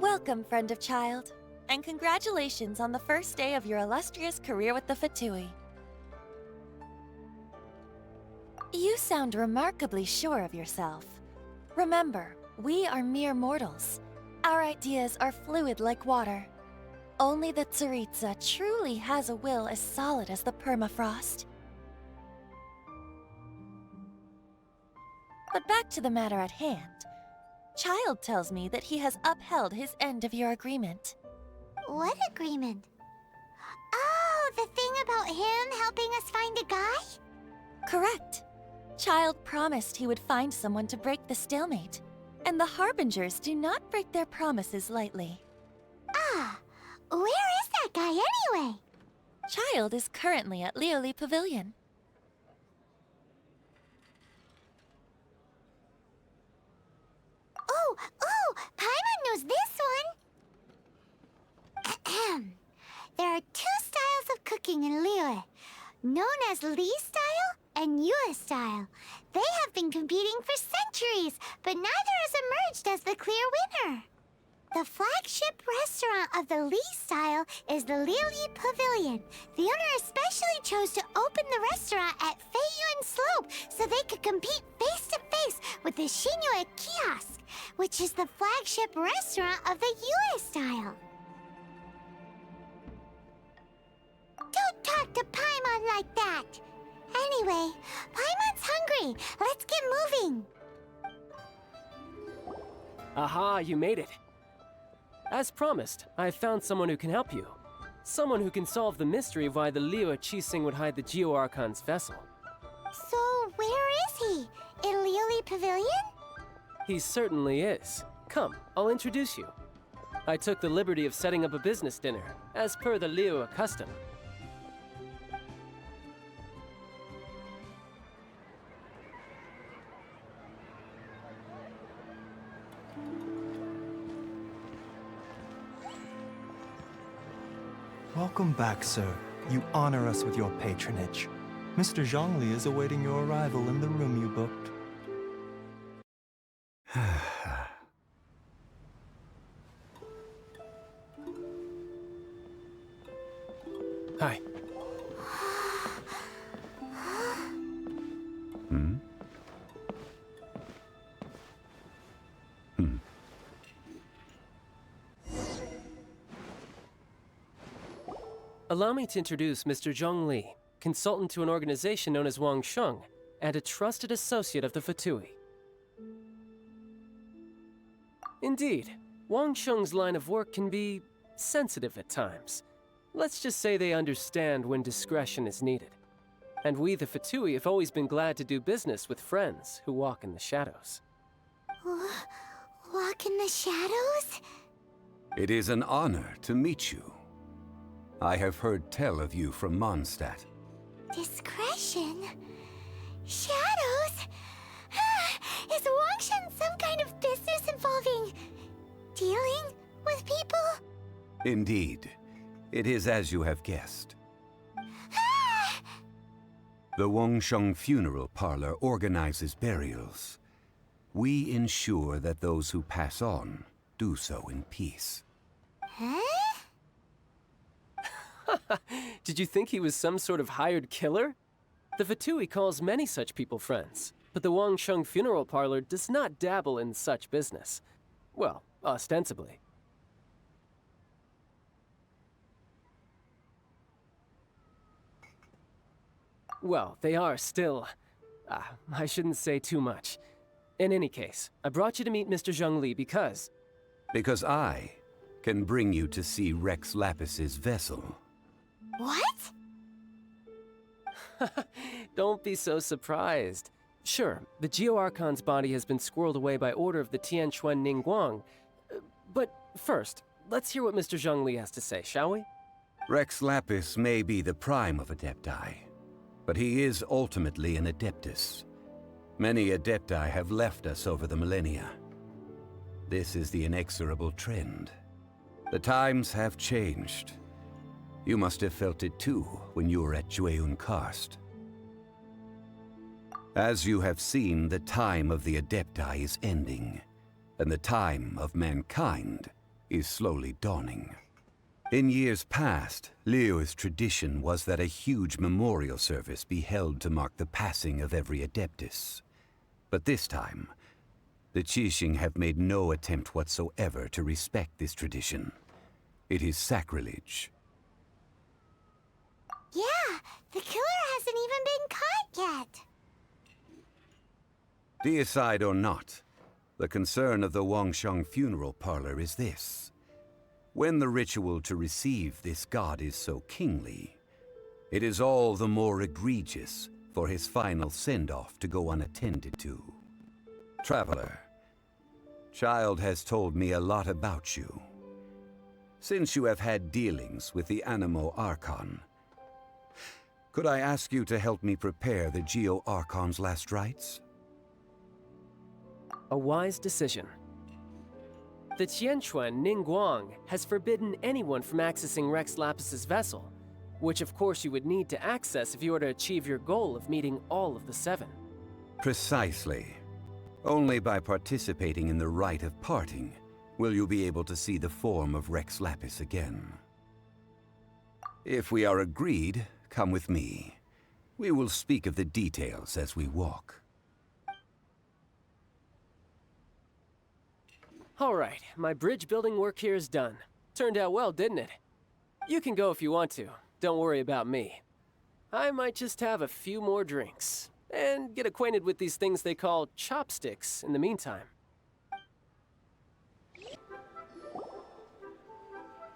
Welcome, friend of Childe, and congratulations on the first day of your illustrious career with the Fatui. You sound remarkably sure of yourself. Remember, we are mere mortals. Our ideas are fluid like water. Only the Tsaritsa truly has a will as solid as the permafrost. But back to the matter at hand. Childe tells me that he has upheld his end of your agreement. What agreement? Oh, the thing about him helping us find a guy? Correct. Childe promised he would find someone to break the stalemate. And the Harbingers do not break their promises lightly. Ah, where is that guy anyway? Childe is currently at liyue Pavilion. Oh, Paimon knows this one! There are two styles of cooking in liyue, known as Li style and Yue style. They have been competing for centuries, but neither has emerged as the clear winner. The flagship restaurant of the Li style is the liyue Pavilion. The owner especially chose to open the restaurant at Feiyuan Slope so they could compete face-to-face with the Xinyue Kiosk, which is the flagship restaurant of the Yue style. Don't talk to Paimon like that! Anyway, Paimon's hungry. Let's get moving. Aha, you made it. As promised, I've found someone who can help you. Someone who can solve the mystery of why the liyue Qixing would hide the Geo Archon's vessel. So, where is he? In liyue Pavilion? He certainly is. Come, I'll introduce you. I took the liberty of setting up a business dinner, as per the liyue custom. Welcome back, sir. You honor us with your patronage. Mr. Zhongli is awaiting your arrival in the room you booked. Hi. Allow me to introduce Mr. Zhongli, consultant to an organization known as Wangsheng, and a trusted associate of the Fatui. Indeed, Wangsheng's line of work can be sensitive at times. Let's just say they understand when discretion is needed. And we, the Fatui, have always been glad to do business with friends who walk in the shadows. Walk in the shadows? It is an honor to meet you. I have heard tell of you from Mondstadt. Discretion? Shadows? Is Wangsheng some kind of business involving dealing with people? Indeed. It is as you have guessed. The Wangsheng Funeral Parlor organizes burials. We ensure that those who pass on do so in peace. Huh? Did you think he was some sort of hired killer? The Fatui calls many such people friends, but the Wangsheng Funeral Parlor does not dabble in such business. Well, ostensibly. Well, they are still... I shouldn't say too much. In any case, I brought you to meet Mr. Zhongli because... Because I can bring you to see Rex Lapis's vessel. What? Don't be so surprised. Sure, the Geo Archon's body has been squirreled away by order of the Tianquan ninguang. But first, let's hear what Mr. Zhongli has to say, shall we? Rex Lapis may be the prime of Adepti, but he is ultimately an Adeptus. Many Adepti have left us over the millennia. This is the inexorable trend. The times have changed. You must have felt it too when you were at Jueyun Karst. As you have seen, the time of the Adepti is ending, and the time of mankind is slowly dawning. In years past, liyue's tradition was that a huge memorial service be held to mark the passing of every adeptus. But this time, the Qixing have made no attempt whatsoever to respect this tradition. It is sacrilege. Yeah, the killer hasn't even been caught yet. Deicide or not, the concern of the Wangsheng funeral parlor is this. When the ritual to receive this god is so kingly, it is all the more egregious for his final send-off to go unattended to. Traveler, Childe has told me a lot about you. Since you have had dealings with the Geo Archon, could I ask you to help me prepare the Geo Archon's last rites? A wise decision. The Tianquan Ninguang has forbidden anyone from accessing Rex Lapis's vessel, which of course you would need to access if you were to achieve your goal of meeting all of the seven. Precisely. Only by participating in the rite of parting will you be able to see the form of Rex Lapis again. If we are agreed, come with me. We will speak of the details as we walk. All right, my bridge building work here is done. Turned out well, didn't it? You can go if you want to. Don't worry about me. I might just have a few more drinks and get acquainted with these things they call chopsticks in the meantime.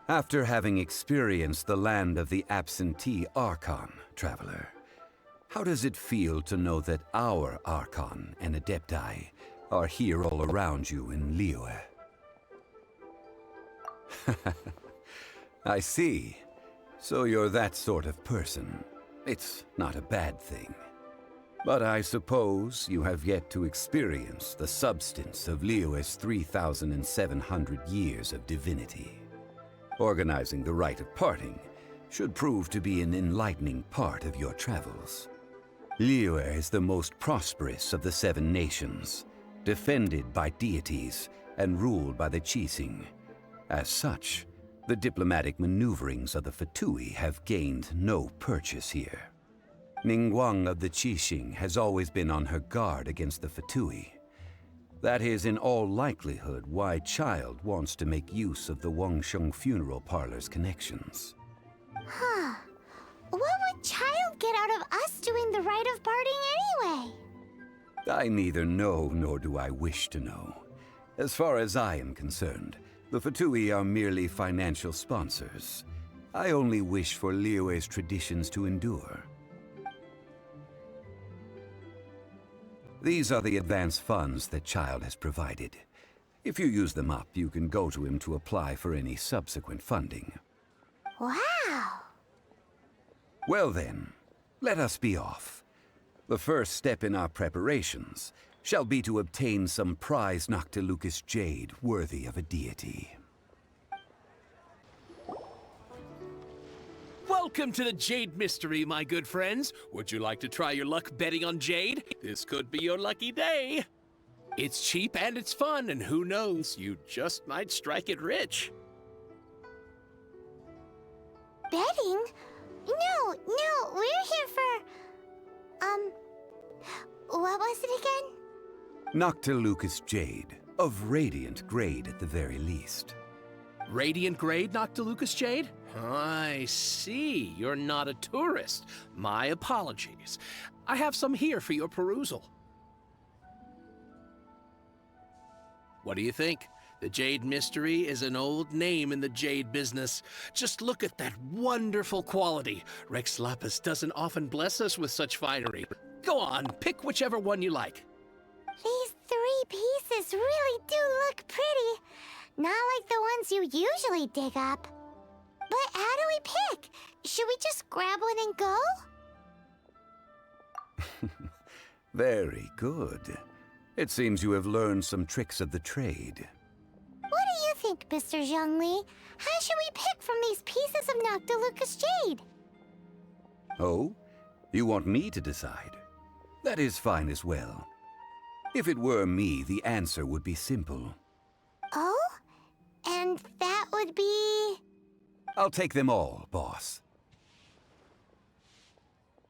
After having experienced the land of the absentee Archon, Traveler, how does it feel to know that our Archon and Adepti are here all around you in liyue? I see. So you're that sort of person. It's not a bad thing. But I suppose you have yet to experience the substance of liyue's 3,700 years of divinity. Organizing the rite of parting should prove to be an enlightening part of your travels. Liyue is the most prosperous of the 7 nations, defended by deities and ruled by the Qixing. As such, the diplomatic maneuverings of the Fatui have gained no purchase here. Ninguang of the Qixing has always been on her guard against the Fatui. That is in all likelihood why Childe wants to make use of the Wangsheng funeral parlor's connections. Huh. What would Childe get out of us doing the rite of parting anyway? I neither know nor do I wish to know. As far as I am concerned, the Fatui are merely financial sponsors. I only wish for liyue's traditions to endure. These are the advance funds that Childe has provided. If you use them up, you can go to him to apply for any subsequent funding. Wow! Well then, let us be off. The first step in our preparations shall be to obtain some prized Noctilucous jade worthy of a deity. Welcome to the Jade Mystery, my good friends. Would you like to try your luck betting on jade? This could be your lucky day. It's cheap and it's fun, and who knows, you just might strike it rich. Betting? No, we're here for... what was it again? Noctilucous jade, of radiant grade at the very least. Radiant grade Noctilucous jade? I see. You're not a tourist. My apologies. I have some here for your perusal. What do you think? The Jade Mystery is an old name in the jade business. Just look at that wonderful quality. Rex Lapis doesn't often bless us with such finery. Go on, pick whichever one you like. These 3 pieces really do look pretty. Not like the ones you usually dig up. But how do we pick? Should we just grab one and go? Very good. It seems you have learned some tricks of the trade. What do you think, Mr. Zhongli? How should we pick from these pieces of Noctilucous jade? Oh? You want me to decide? That is fine as well. If it were me, the answer would be simple. Oh? And And that would be... I'll take them all, boss.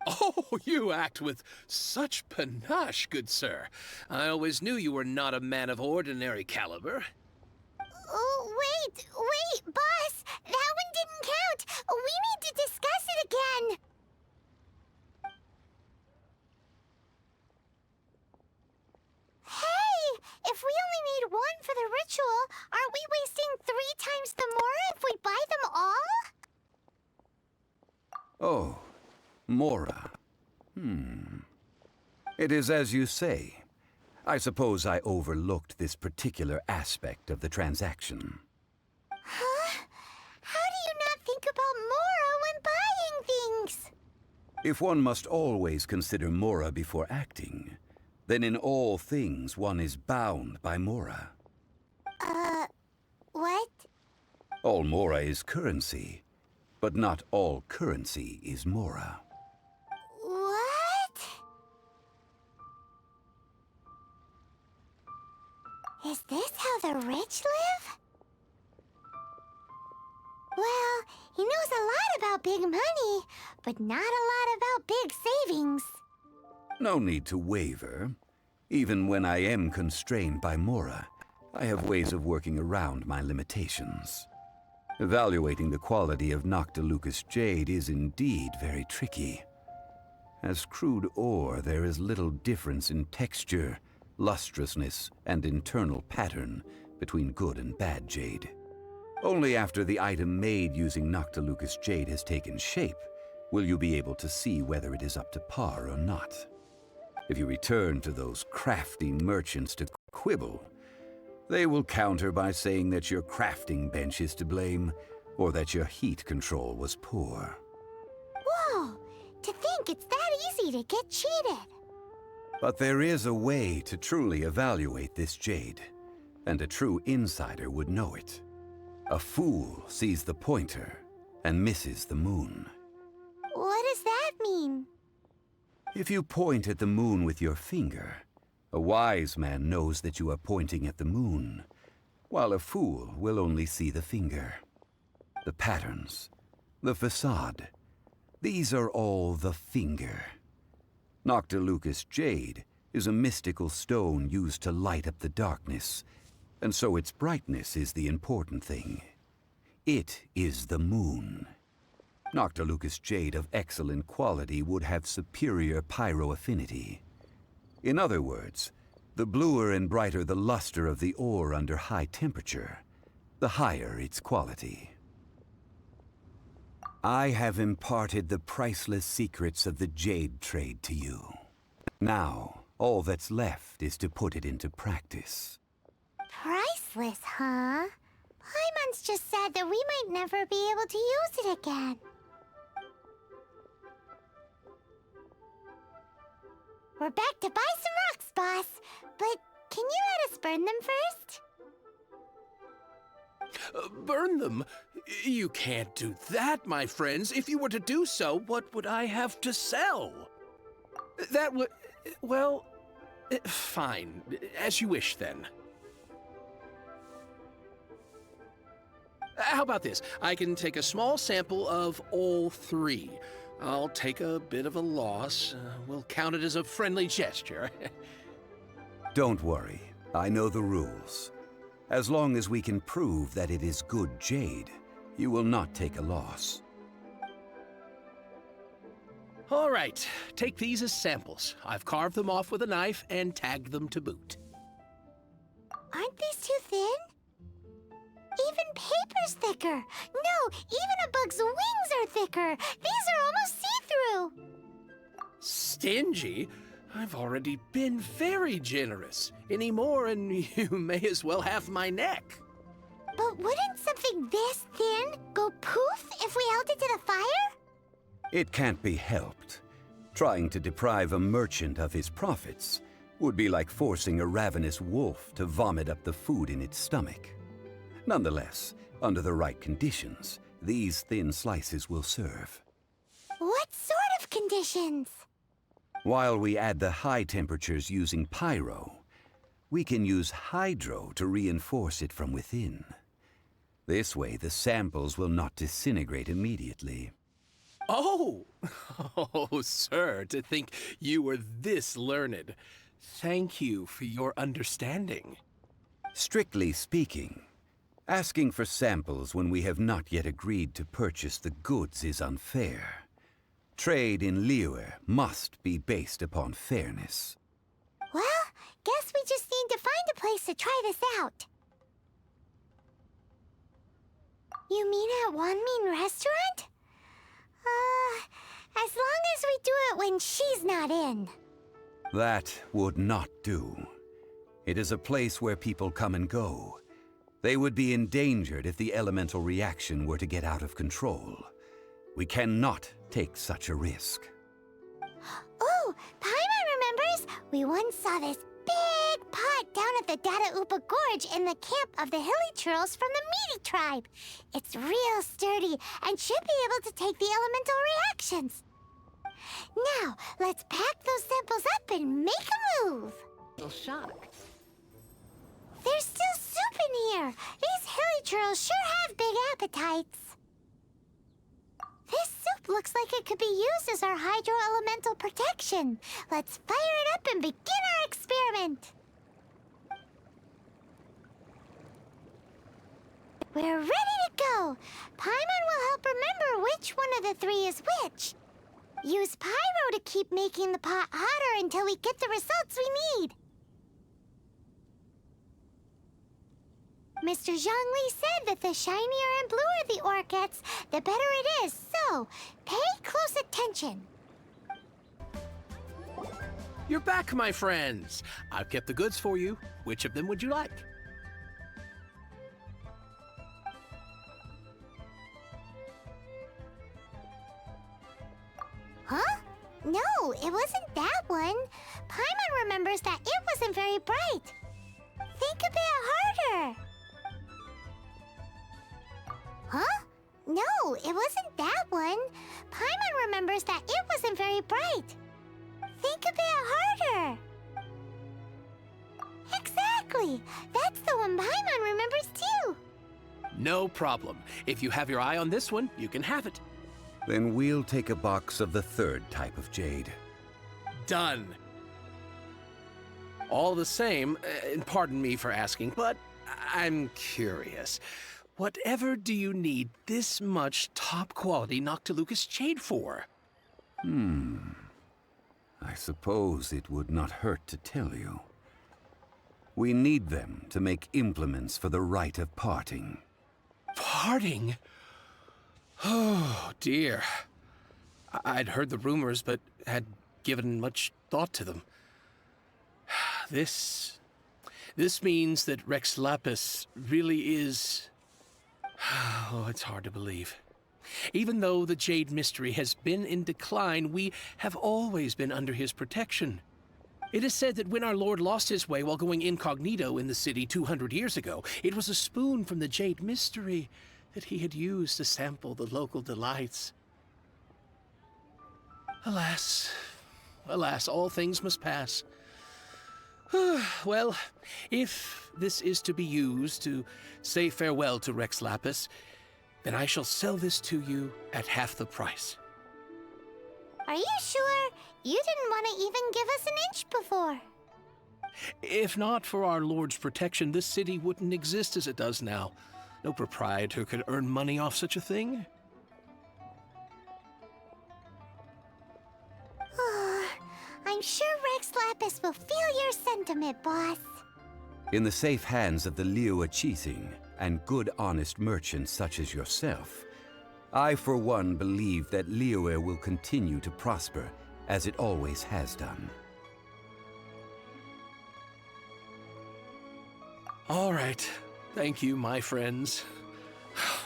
Oh, you act with such panache, good sir. I always knew you were not a man of ordinary caliber. Oh, wait, boss! That one didn't count! We need to discuss it again! Hey! If we only need one for the ritual, aren't we wasting 3 times the Mora if we buy them all? Oh, Mora. It is as you say. I suppose I overlooked this particular aspect of the transaction. Huh? How do you not think about Mora when buying things? If one must always consider Mora before acting, then in all things one is bound by Mora. What? All Mora is currency, but not all currency is Mora. What? Is this how the rich live? Well, he knows a lot about big money, but not a lot about big savings. No need to waver. Even when I am constrained by Mora, I have ways of working around my limitations. Evaluating the quality of Noctilucous jade is indeed very tricky. As crude ore, there is little difference in texture, lustrousness, and internal pattern between good and bad jade. Only after the item made using Noctilucous jade has taken shape will you be able to see whether it is up to par or not. If you return to those crafty merchants to quibble, they will counter by saying that your crafting bench is to blame, or that your heat control was poor. Whoa! To think it's that easy to get cheated. But there is a way to truly evaluate this jade, and a true insider would know it. A fool sees the pointer and misses the moon. What does that mean? If you point at the moon with your finger, a wise man knows that you are pointing at the moon, while a fool will only see the finger. The patterns, the facade, these are all the finger. Noctilucous jade is a mystical stone used to light up the darkness, and so its brightness is the important thing. It is the moon. Noctilucous jade of excellent quality would have superior pyroaffinity. In other words, the bluer and brighter the luster of the ore under high temperature, the higher its quality. I have imparted the priceless secrets of the jade trade to you. Now, all that's left is to put it into practice. Priceless, huh? Paimon's just said that we might never be able to use it again. We're back to buy some rocks, boss. But can you let us burn them first? Burn them? You can't do that, my friends. If you were to do so, what would I have to sell? That would... well... fine. As you wish, then. How about this? I can take a small sample of all 3. I'll take a bit of a loss. We'll count it as a friendly gesture. Don't worry. I know the rules. As long as we can prove that it is good jade, you will not take a loss. All right. Take these as samples. I've carved them off with a knife and tagged them to boot. Aren't these too thin? Even paper's thicker. No, even a bug's wings are thicker. These are almost see-through. Stingy? I've already been very generous. Any more and you may as well have my neck. But wouldn't something this thin go poof if we held it to the fire? It can't be helped. Trying to deprive a merchant of his profits would be like forcing a ravenous wolf to vomit up the food in its stomach. Nonetheless, under the right conditions, these thin slices will serve. What sort of conditions? While we add the high temperatures using pyro, we can use hydro to reinforce it from within. This way, the samples will not disintegrate immediately. Oh! Oh, sir, to think you were this learned. Thank you for your understanding. Strictly speaking, asking for samples when we have not yet agreed to purchase the goods is unfair. Trade in liyue must be based upon fairness. Well, guess we just need to find a place to try this out. You mean at Wanmin restaurant? As long as we do it when she's not in. That would not do. It is a place where people come and go. They would be endangered if the elemental reaction were to get out of control. We cannot take such a risk. Oh, Paimon remembers we once saw this big pot down at the Dada Upa Gorge in the camp of the hilly churls from the Meaty tribe. It's real sturdy and should be able to take the elemental reactions. Now, let's pack those samples up and make a move. Shock. There's still soup in here. These hilly churls sure have big appetites. This soup looks like it could be used as our hydro-elemental protection. Let's fire it up and begin our experiment. We're ready to go. Paimon will help remember which one of the three is which. Use pyro to keep making the pot hotter until we get the results we need. Mr. Zhongli said that the shinier and bluer the ore gets, the better it is, so pay close attention. You're back, my friends. I've kept the goods for you. Which of them would you like? Huh? No, it wasn't that one. Paimon remembers that it wasn't very bright. Think a bit harder. Huh? No, it wasn't that one. Paimon remembers that it wasn't very bright. Think a bit harder. Exactly. That's the one Paimon remembers too. No problem. If you have your eye on this one, you can have it. Then we'll take a box of the third type of jade. Done. All the same, and pardon me for asking, but I'm curious. Whatever do you need this much top-quality Noctilucous jade for? I suppose it would not hurt to tell you. We need them to make implements for the rite of parting. Parting? Oh, dear. I'd heard the rumors, but had given much thought to them. This means that Rex Lapis really is... Oh, it's hard to believe. Even though the Jade Mystery has been in decline, we have always been under his protection. It is said that when our Lord lost his way while going incognito in the city 200 years ago, it was a spoon from the Jade Mystery that he had used to sample the local delights. Alas, alas, all things must pass. Well, if this is to be used to say farewell to Rex Lapis, then I shall sell this to you at half the price. Are you sure? You didn't want to even give us an inch before. If not for our Lord's protection, this city wouldn't exist as it does now. No proprietor could earn money off such a thing. I'm sure Rex Lapis will feel your sentiment, boss. In the safe hands of the liyue cheating and good honest merchants such as yourself, I for one believe that liyue will continue to prosper as it always has done. All right. Thank you, my friends.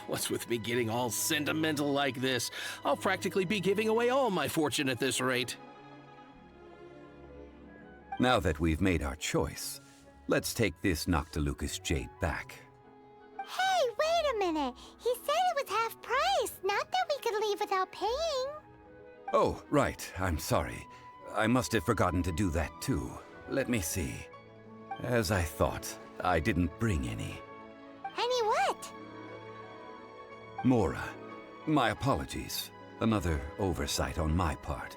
What's with me getting all sentimental like this? I'll practically be giving away all my fortune at this rate. Now that we've made our choice, let's take this Noctilucous jade back. Hey, wait a minute. He said it was half price, not that we could leave without paying. Oh, right. I'm sorry. I must have forgotten to do that too. Let me see. As I thought, I didn't bring any. Any what? Mora, my apologies. Another oversight on my part.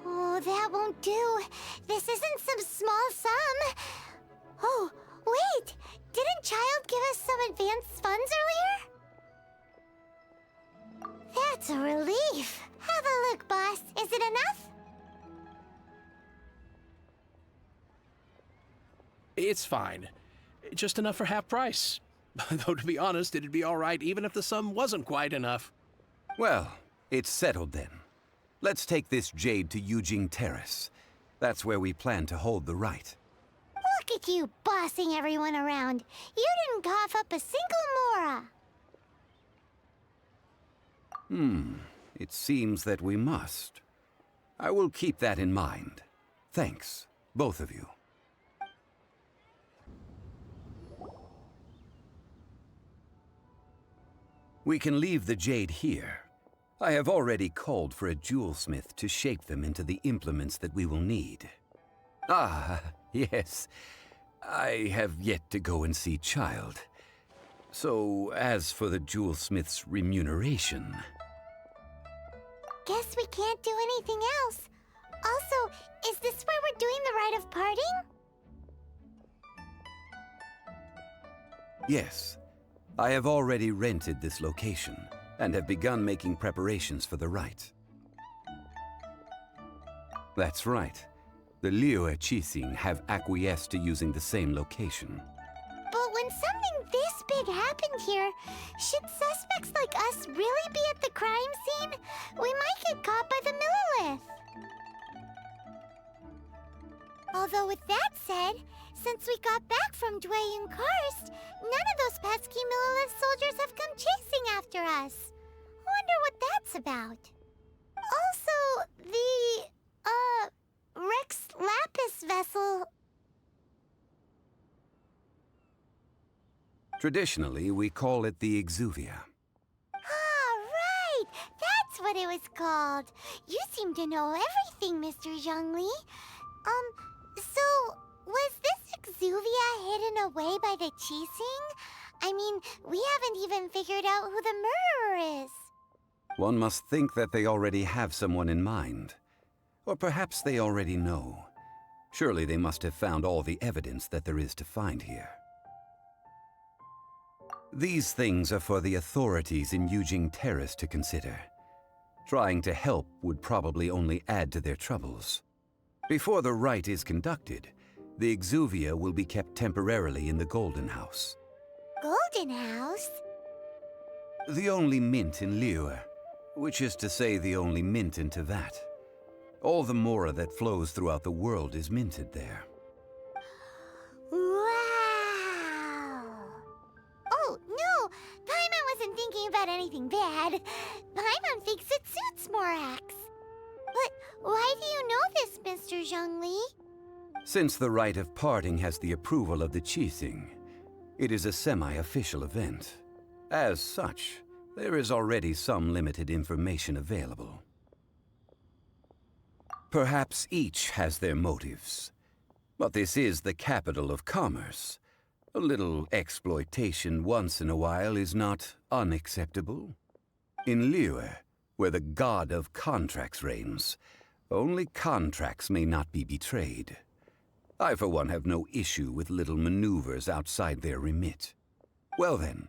Oh, that won't do. This isn't some small sum. Oh, wait! Didn't Childe give us some advanced funds earlier? That's a relief. Have a look, boss. Is it enough? It's fine. Just enough for half price. Though, to be honest, it'd be all right even if the sum wasn't quite enough. Well, it's settled then. Let's take this jade to Yujing Terrace. That's where we plan to hold the rite. Look at you bossing everyone around. You didn't cough up a single mora. It seems that we must. I will keep that in mind. Thanks, both of you. We can leave the jade here. I have already called for a jewelsmith to shape them into the implements that we will need. Ah, yes. I have yet to go and see Childe. So, as for the jewelsmith's remuneration... Guess we can't do anything else. Also, is this where we're doing the rite of parting? Yes. I have already rented this location, and have begun making preparations for the rite. That's right. The liyue Qixing have acquiesced to using the same location. But when something this big happened here, should suspects like us really be at the crime scene? We might get caught by the Millilith. Although with that said, since we got back from Dwayne Karst, none of those pesky Millilith soldiers have come chasing after us. Wonder what that's about. Also, the, Rex Lapis vessel... Traditionally, we call it the Exuvia. Ah, right! That's what it was called. You seem to know everything, Mr. Zhongli. So, was this Exuvia hidden away by the Qixing? I mean, we haven't even figured out who the murderer is. One must think that they already have someone in mind. Or perhaps they already know. Surely they must have found all the evidence that there is to find here. These things are for the authorities in Yujing Terrace to consider. Trying to help would probably only add to their troubles. Before the rite is conducted, the Exuvia will be kept temporarily in the Golden House. Golden House? The only mint in liyue, which is to say the only mint in Teyvat. All the mora that flows throughout the world is minted there. Wow! Oh, no! Paimon wasn't thinking about anything bad. Paimon thinks it suits Morax. But why do you know this, Mr. Zhongli? Since the rite of parting has the approval of the Qixing, it is a semi-official event. As such, there is already some limited information available. Perhaps each has their motives, but this is the capital of commerce. A little exploitation once in a while is not unacceptable. In liyue, where the god of contracts reigns, only contracts may not be betrayed. I, for one, have no issue with little maneuvers outside their remit. Well then,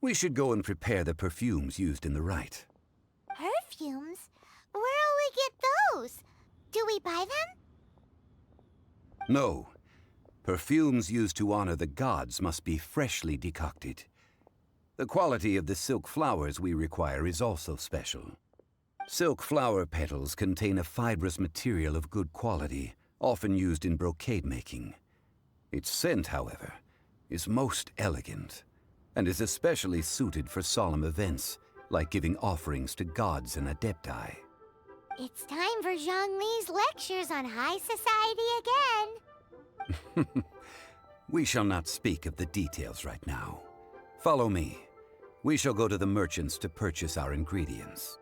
we should go and prepare the perfumes used in the rite. Perfumes? Where'll we get those? Do we buy them? No. Perfumes used to honor the gods must be freshly decocted. The quality of the silk flowers we require is also special. Silk flower petals contain a fibrous material of good quality, often used in brocade making. Its scent, however, is most elegant, and is especially suited for solemn events, like giving offerings to gods and adepti. It's time for Zhongli's lectures on high society again. We shall not speak of the details right now. Follow me. We shall go to the merchants to purchase our ingredients.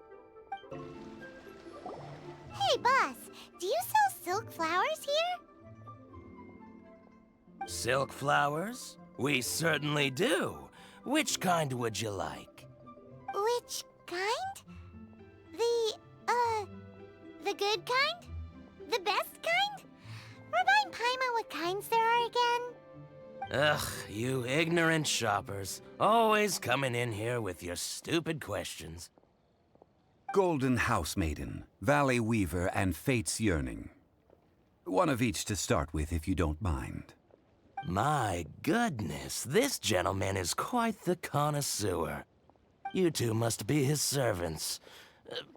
Hey, boss, do you sell silk flowers here? Silk flowers? We certainly do. Which kind would you like? Which kind? The good kind? The best kind? Remind Paimon what kinds there are again? Ugh, you ignorant shoppers. Always coming in here with your stupid questions. Golden House Maiden, Valley Weaver, and Fate's Yearning. One of each to start with, if you don't mind. My goodness, this gentleman is quite the connoisseur. You two must be his servants.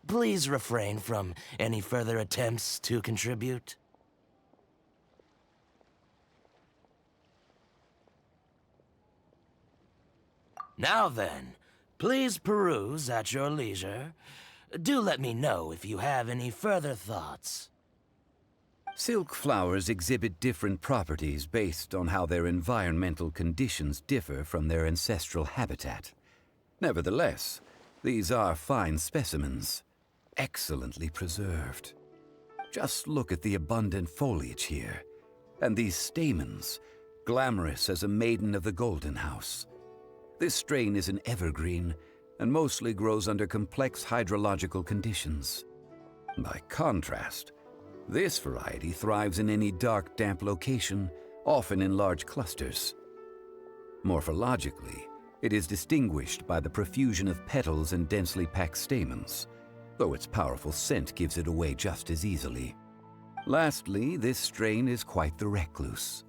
Please refrain from any further attempts to contribute. Now then, please peruse at your leisure. Do let me know if you have any further thoughts. Silk flowers exhibit different properties based on how their environmental conditions differ from their ancestral habitat. Nevertheless, these are fine specimens, excellently preserved. Just look at the abundant foliage here, and these stamens, glamorous as a maiden of the Golden House. This strain is an evergreen, and mostly grows under complex hydrological conditions. By contrast, this variety thrives in any dark, damp location, often in large clusters. Morphologically, it is distinguished by the profusion of petals and densely packed stamens, though its powerful scent gives it away just as easily. Lastly, this strain is quite the recluse.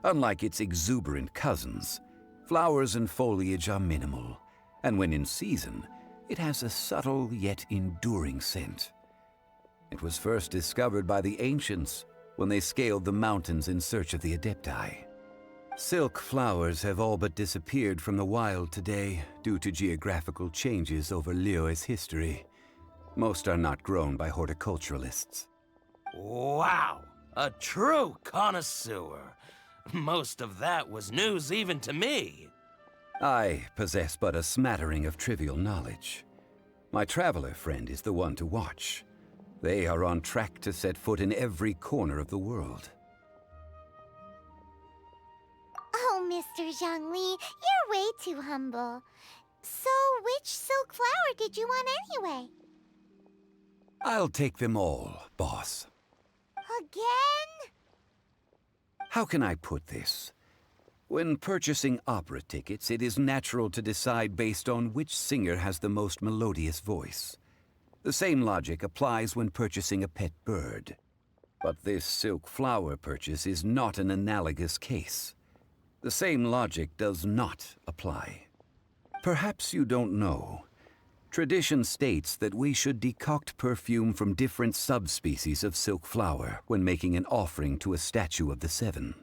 Unlike its exuberant cousins, flowers and foliage are minimal, and when in season, it has a subtle yet enduring scent. It was first discovered by the ancients when they scaled the mountains in search of the Adepti. Silk flowers have all but disappeared from the wild today due to geographical changes over Liyue's history. Most are not grown by horticulturalists. Wow! A true connoisseur! Most of that was news even to me. I possess but a smattering of trivial knowledge. My traveler friend is the one to watch. They are on track to set foot in every corner of the world. Oh, Mr. Zhongli, you're way too humble. So, which silk flower did you want anyway? I'll take them all, boss. Again? How can I put this? When purchasing opera tickets, it is natural to decide based on which singer has the most melodious voice. The same logic applies when purchasing a pet bird. But this silk flower purchase is not an analogous case. The same logic does not apply. Perhaps you don't know. Tradition states that we should decoct perfume from different subspecies of silk flower when making an offering to a statue of the Seven.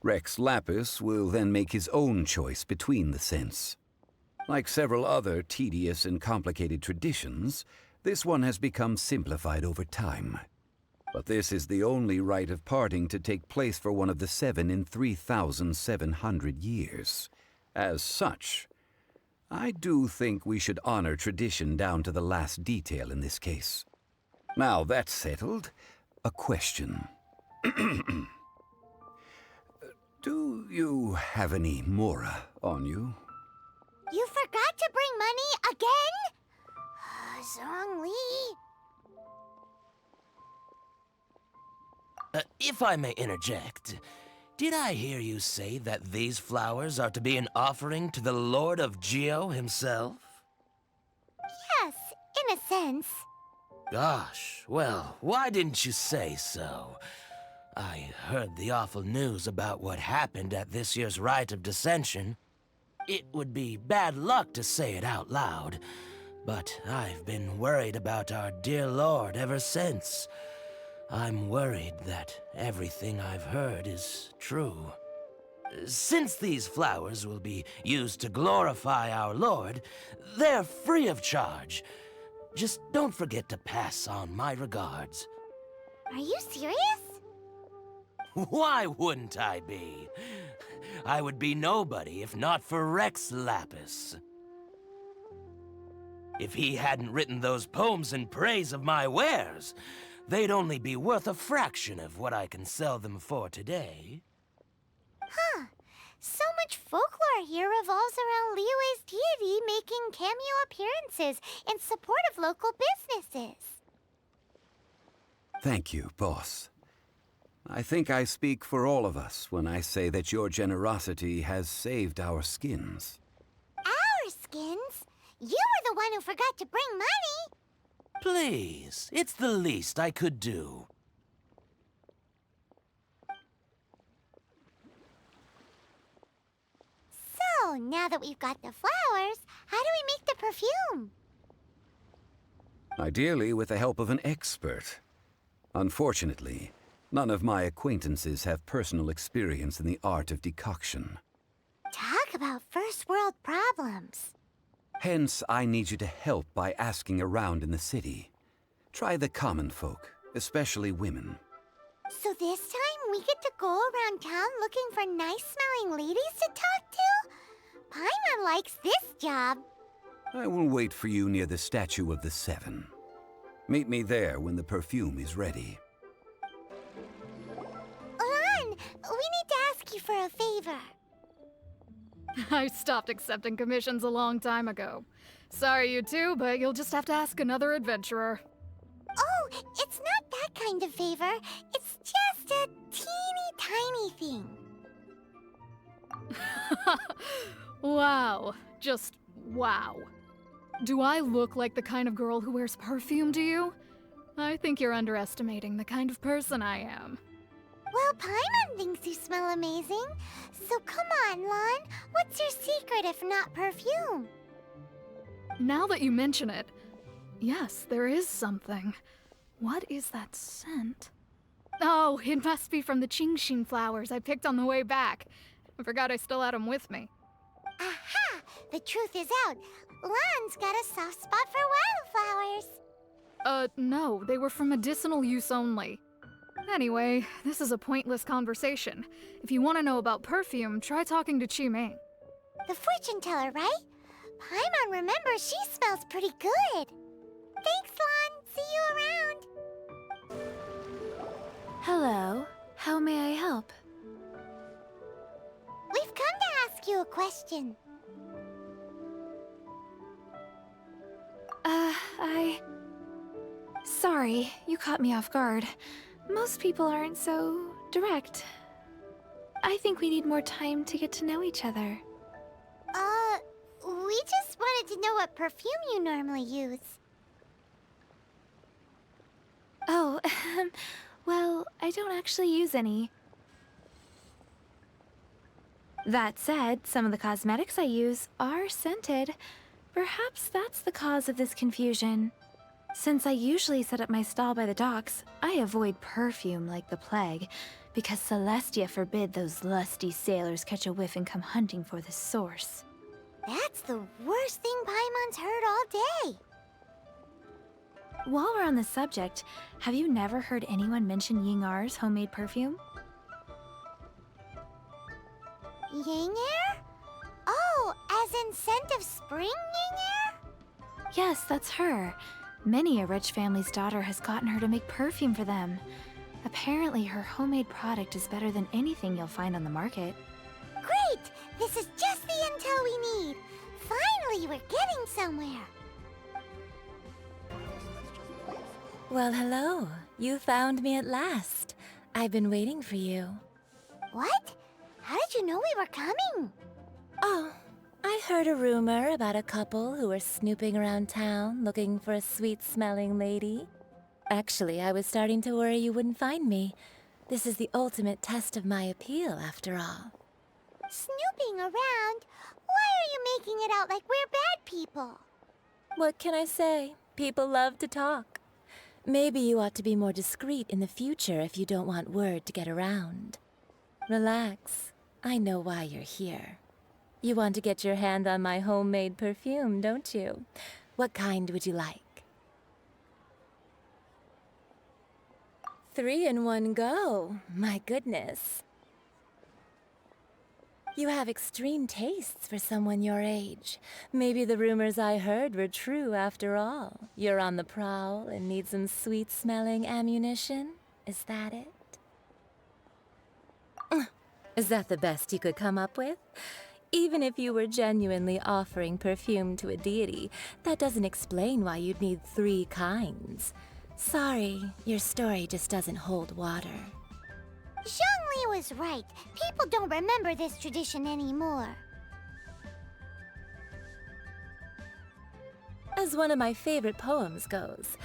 Rex Lapis will then make his own choice between the scents. Like several other tedious and complicated traditions, this one has become simplified over time. But this is the only rite of parting to take place for one of the Seven in 3,700 years. As such, I do think we should honor tradition down to the last detail in this case. Now that's settled, a question. Do you have any mora on you? You forgot to bring money again? Zhongli. If I may interject, did I hear you say that these flowers are to be an offering to the Lord of Geo himself? Yes, in a sense. Gosh, well, why didn't you say so? I heard the awful news about what happened at this year's Rite of Dissension. It would be bad luck to say it out loud, but I've been worried about our dear Lord ever since. I'm worried that everything I've heard is true. Since these flowers will be used to glorify our Lord, they're free of charge. Just don't forget to pass on my regards. Are you serious? Why wouldn't I be? I would be nobody if not for Rex Lapis. If he hadn't written those poems in praise of my wares, they'd only be worth a fraction of what I can sell them for today. Huh. So much folklore here revolves around Liyue's deity making cameo appearances in support of local businesses. Thank you, boss. I think I speak for all of us when I say that your generosity has saved our skins. Our skins? You were the one who forgot to bring money. Please, it's the least I could do. So, now that we've got the flowers, how do we make the perfume? Ideally with the help of an expert. Unfortunately, none of my acquaintances have personal experience in the art of decoction. Talk about first world problems. Hence, I need you to help by asking around in the city. Try the common folk, especially women. So this time we get to go around town looking for nice-smelling ladies to talk to? Paimon likes this job. I will wait for you near the statue of the Seven. Meet me there when the perfume is ready. Lan, we need to ask you for a favor. I stopped accepting commissions a long time ago. Sorry, you two, but you'll just have to ask another adventurer. Oh, it's not that kind of favor. It's just a teeny tiny thing. Wow. Just wow. Do I look like the kind of girl who wears perfume to you? I think you're underestimating the kind of person I am. Well, Paimon thinks you smell amazing. So come on, Lan. What's your secret if not perfume? Now that you mention it, yes, there is something. What is that scent? Oh, it must be from the Qingxin flowers I picked on the way back. I forgot I still had them with me. Aha! The truth is out. Lan's got a soft spot for wildflowers. No, they were for medicinal use only. Anyway, this is a pointless conversation. If you want to know about perfume, try talking to Qiming. The fortune teller, right? Paimon remembers she smells pretty good. Thanks, Lan. See you around. Hello. How may I help? We've come to ask you a question. Sorry, you caught me off guard. Most people aren't so direct. I think we need more time to get to know each other. We just wanted to know what perfume you normally use. Oh, well, I don't actually use any. That said, some of the cosmetics I use are scented. Perhaps that's the cause of this confusion. Since I usually set up my stall by the docks, I avoid perfume like the plague, because Celestia forbid those lusty sailors catch a whiff and come hunting for the source. That's the worst thing Paimon's heard all day. While we're on the subject, have you never heard anyone mention Yingar's homemade perfume? Yingar? Oh, as in scent of spring Yingar? Yes, that's her. Many a rich family's daughter has gotten her to make perfume for them. Apparently, her homemade product is better than anything you'll find on the market. Great! This is just the intel we need. Finally, we're getting somewhere. Well, hello. You found me at last. I've been waiting for you. What? How did you know we were coming? Oh, I heard a rumor about a couple who were snooping around town looking for a sweet-smelling lady. Actually, I was starting to worry you wouldn't find me. This is the ultimate test of my appeal, after all. Snooping around? Why are you making it out like we're bad people? What can I say? People love to talk. Maybe you ought to be more discreet in the future if you don't want word to get around. Relax. I know why you're here. You want to get your hand on my homemade perfume, don't you? What kind would you like? 3 in one go. My goodness. You have extreme tastes for someone your age. Maybe the rumors I heard were true after all. You're on the prowl and need some sweet-smelling ammunition? Is that it? Is that the best you could come up with? Even if you were genuinely offering perfume to a deity, that doesn't explain why you'd need 3 kinds. Sorry, your story just doesn't hold water. Zhongli was right. People don't remember this tradition anymore. As one of my favorite poems goes,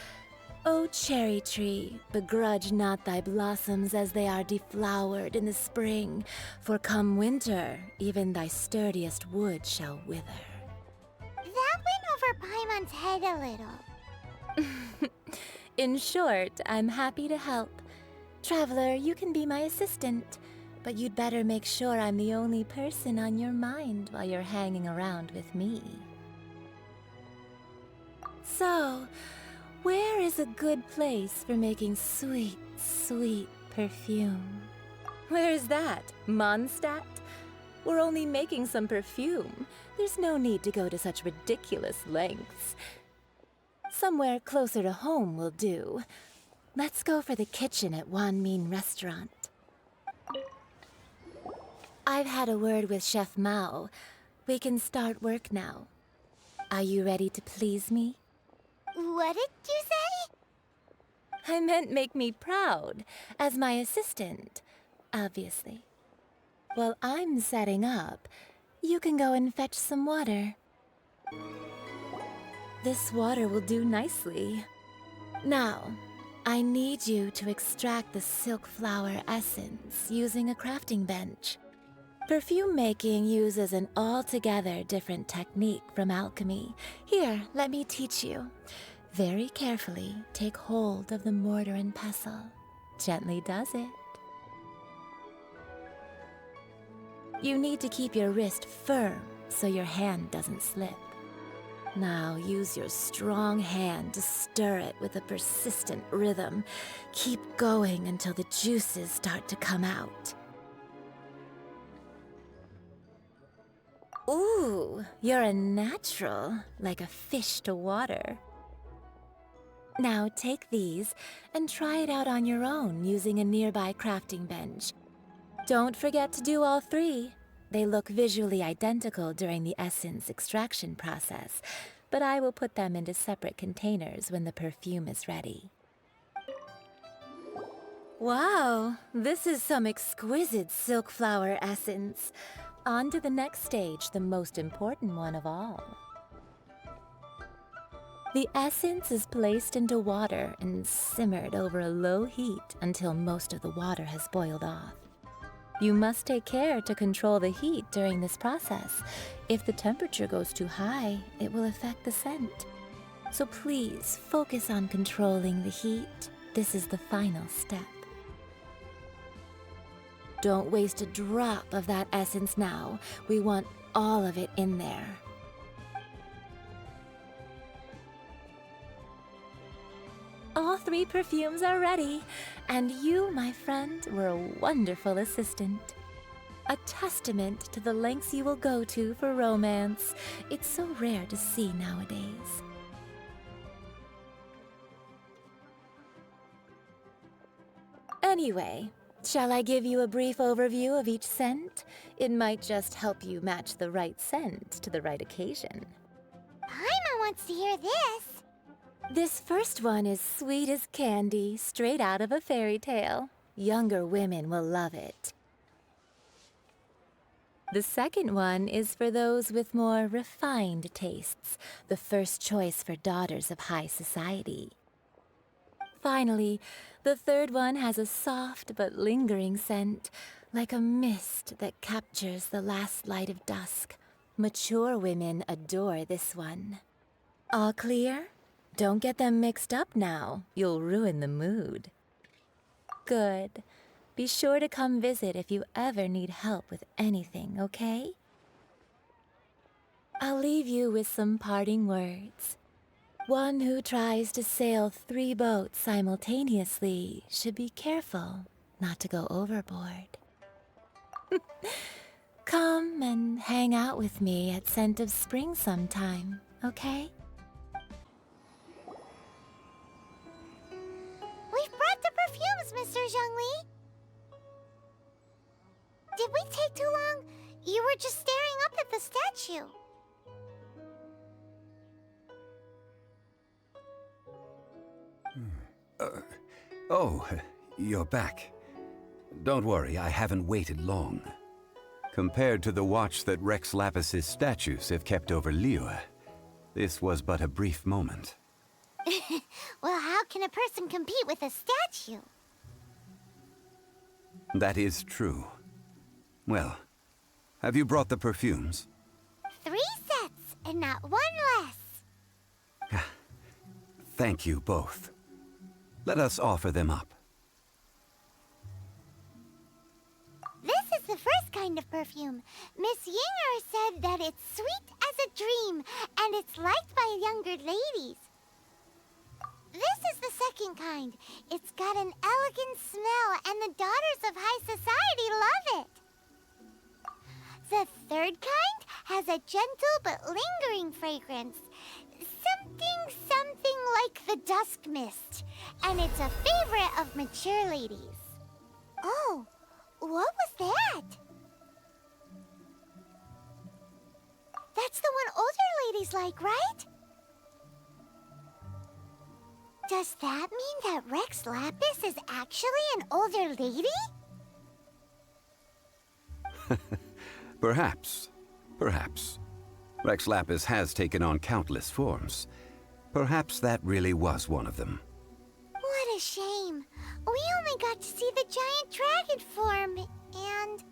"O cherry tree, begrudge not thy blossoms as they are deflowered in the spring, for come winter, even thy sturdiest wood shall wither." That went over Paimon's head a little. In short, I'm happy to help. Traveler, you can be my assistant, but you'd better make sure I'm the only person on your mind while you're hanging around with me. So, where is a good place for making sweet, sweet perfume? Where is that? Mondstadt? We're only making some perfume. There's no need to go to such ridiculous lengths. Somewhere closer to home will do. Let's go for the kitchen at Wan Min Restaurant. I've had a word with Chef Mao. We can start work now. Are you ready to please me? What did you say? I meant make me proud, as my assistant, obviously. While I'm setting up, you can go and fetch some water. This water will do nicely. Now, I need you to extract the silk flower essence using a crafting bench. Perfume making uses an altogether different technique from alchemy. Here, let me teach you. Very carefully, take hold of the mortar and pestle. Gently does it. You need to keep your wrist firm so your hand doesn't slip. Now use your strong hand to stir it with a persistent rhythm. Keep going until the juices start to come out. Ooh, you're a natural, like a fish to water. Now take these and try it out on your own using a nearby crafting bench. Don't forget to do all 3. They look visually identical during the essence extraction process, but I will put them into separate containers when the perfume is ready. Wow, this is some exquisite silk flower essence. On to the next stage, the most important one of all. The essence is placed into water and simmered over a low heat until most of the water has boiled off. You must take care to control the heat during this process. If the temperature goes too high, it will affect the scent. So please focus on controlling the heat. This is the final step. Don't waste a drop of that essence now. We want all of it in there. All 3 perfumes are ready, and you, my friend, were a wonderful assistant. A testament to the lengths you will go to for romance. It's so rare to see nowadays. Anyway, shall I give you a brief overview of each scent? It might just help you match the right scent to the right occasion. Paimon wants to hear this. This first one is sweet as candy, straight out of a fairy tale. Younger women will love it. The second one is for those with more refined tastes, the first choice for daughters of high society. Finally, the third one has a soft but lingering scent, like a mist that captures the last light of dusk. Mature women adore this one. All clear? Don't get them mixed up now. You'll ruin the mood. Good. Be sure to come visit if you ever need help with anything, okay? I'll leave you with some parting words. One who tries to sail 3 boats simultaneously should be careful not to go overboard. Come and hang out with me at Scent of Spring sometime, okay? We've brought the perfumes, Mr. Zhongli. Did we were just staring up at the statue. Oh, you're back. Don't worry, I haven't waited long. Compared to the watch that Rex Lapis's statues have kept over Liyue, this was but a brief moment. Well, how can a person compete with a statue? That is true. Well, have you brought the perfumes? 3 sets, and not 1 less. Thank you both. Let us offer them up. This is the first kind of perfume. Miss Yinger said that it's sweet as a dream, and it's liked by younger ladies. This is the second kind. It's got an elegant smell, and the daughters of high society love it. The third kind has a gentle but lingering fragrance. Something like the dusk mist. And it's a favorite of mature ladies. Oh, what was that? That's the one older ladies like, right? Does that mean that Rex Lapis is actually an older lady? Perhaps. Perhaps. Rex Lapis has taken on countless forms. Perhaps that really was one of them. What a shame. We only got to see the giant dragon form, and...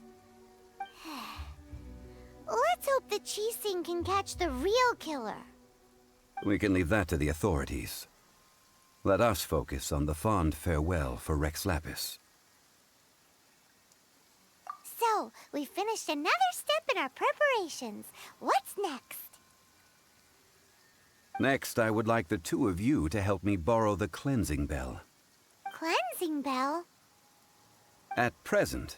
Let's hope the Qixing can catch the real killer. We can leave that to the authorities. Let us focus on the fond farewell for Rex Lapis. So, we finished another step in our preparations. What's next? Next, I would like the 2 of you to help me borrow the cleansing bell. Cleansing bell? At present,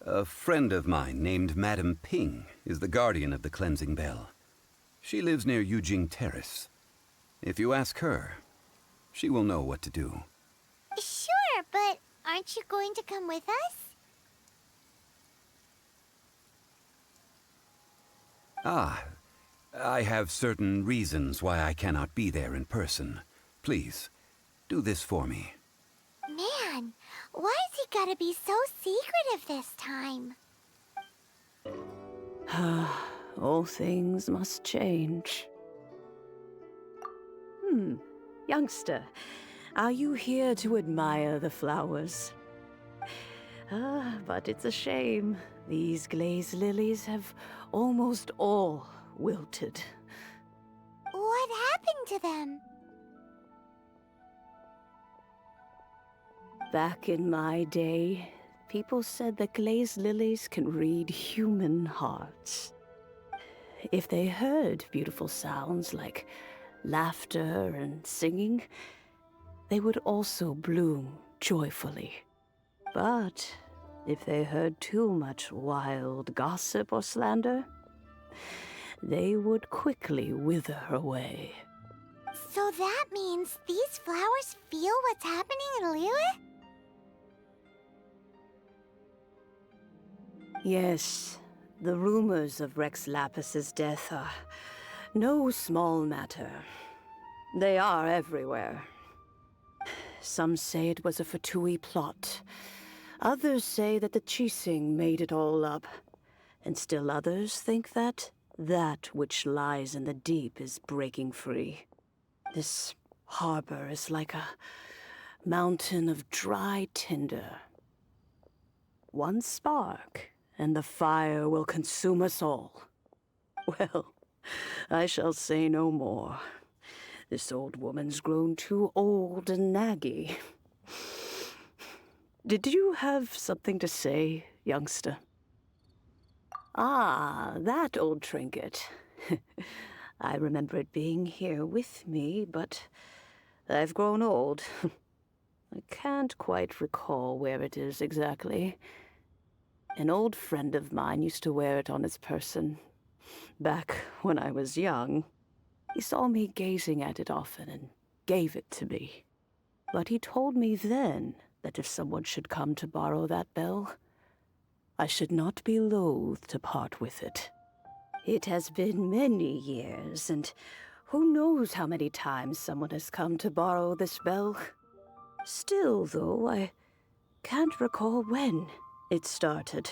a friend of mine named Madame Ping is the guardian of the cleansing bell. She lives near Yujing Terrace. If you ask her, she will know what to do. Sure, but aren't you going to come with us? Ah, I have certain reasons why I cannot be there in person. Please, do this for me. Man, why's he gotta be so secretive this time? All things must change. Youngster, are you here to admire the flowers? But it's a shame. These glazed lilies have almost all wilted. What happened to them? Back in my day, people said that glazed lilies can read human hearts. If they heard beautiful sounds like laughter and singing, they would also bloom joyfully. But if they heard too much wild gossip or slander, they would quickly wither away. So that means these flowers feel what's happening in Liyue? Yes, the rumors of Rex Lapis's death are no small matter. They are everywhere. Some say it was a Fatui plot. Others say that the Qixing made it all up. And still others think that which lies in the deep is breaking free. This harbor is like a mountain of dry tinder. One spark, and the fire will consume us all. Well, I shall say no more. This old woman's grown too old and naggy. Did you have something to say, youngster? Ah, that old trinket. I remember it being here with me, but I've grown old. I can't quite recall where it is exactly. An old friend of mine used to wear it on his person, back when I was young. He saw me gazing at it often and gave it to me. But he told me then that if someone should come to borrow that bell, I should not be loath to part with it. It has been many years, and who knows how many times someone has come to borrow this bell. Still, though, I can't recall when it started.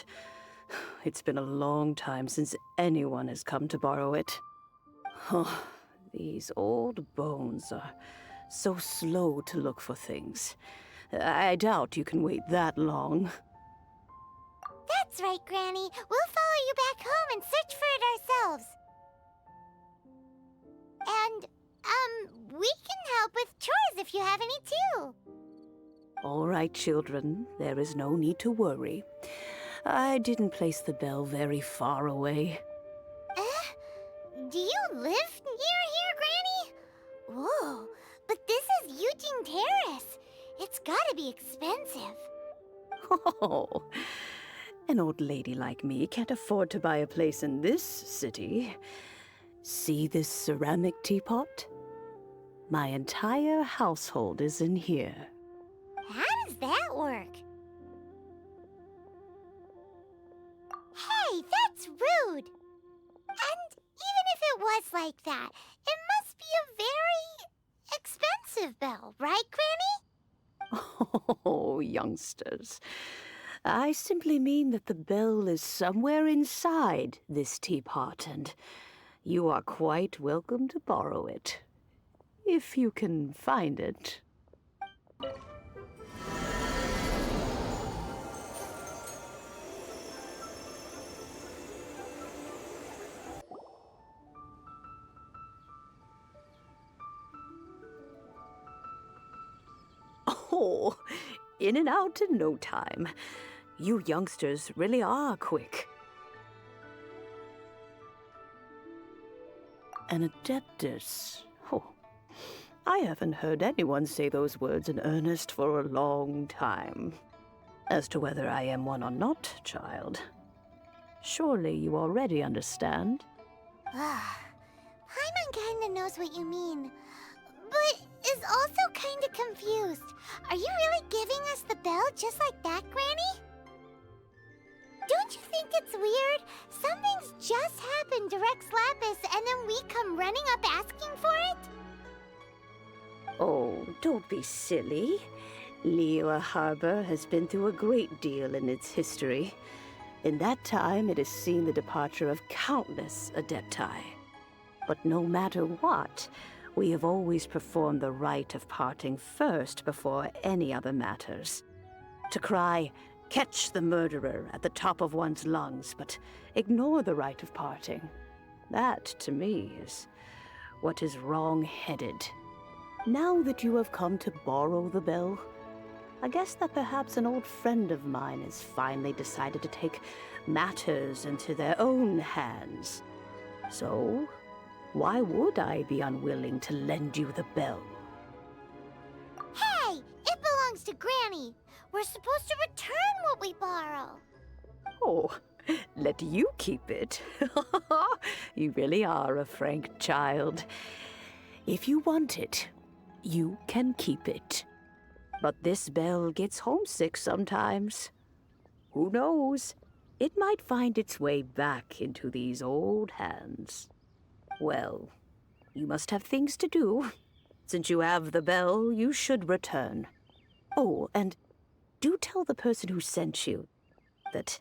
It's been a long time since anyone has come to borrow it. Oh, these old bones are so slow to look for things. I doubt you can wait that long. That's right, Granny. We'll follow you back home and search for it ourselves. And, we can help with chores if you have any too. All right, children. There is no need to worry. I didn't place the bell very far away. Do you live near here, Granny? Whoa, but this is Eugene Terrace. It's gotta be expensive. Oh, an old lady like me can't afford to buy a place in this city. See this ceramic teapot? My entire household is in here. How does that work? Hey, that's rude! And even if it was like that, it must be a very expensive bell, right, Granny? Oh, youngsters. I simply mean that the bell is somewhere inside this teapot, and you are quite welcome to borrow it. If you can find it. Oh, in and out in no time. You youngsters really are quick. An adeptus. Oh, I haven't heard anyone say those words in earnest for a long time. As to whether I am one or not, child, surely you already understand. Paimon kinda knows what you mean, but is also kinda confused. Are you really giving us the bell just like that, Granny? Don't you think it's weird? Something's just happened to Rex Lapis and then we come running up asking for it? Oh, don't be silly. Liyue Harbor has been through a great deal in its history. In that time, it has seen the departure of countless adepti. But no matter what, we have always performed the rite of parting first before any other matters. To cry, "Catch the murderer," at the top of one's lungs, but ignore the rite of parting. That, to me, is what is wrong-headed. Now that you have come to borrow the bell, I guess that perhaps an old friend of mine has finally decided to take matters into their own hands. So, why would I be unwilling to lend you the bell? Hey! It belongs to Granny! We're supposed to return what we borrow! Oh, let you keep it. You really are a frank child. If you want it, you can keep it. But this bell gets homesick sometimes. Who knows? It might find its way back into these old hands. Well, you must have things to do. Since you have the bell, you should return. Oh, and do tell the person who sent you that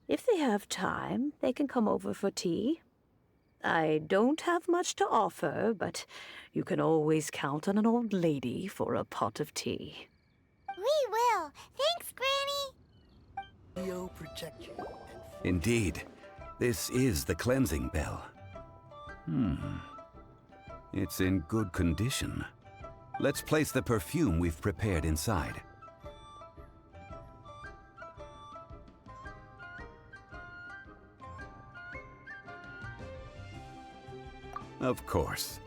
if they have time, they can come over for tea. I don't have much to offer, but you can always count on an old lady for a pot of tea. We will. Thanks, Granny. Geo protect you. Indeed, this is the cleansing bell. It's in good condition. Let's place the perfume we've prepared inside. Of course.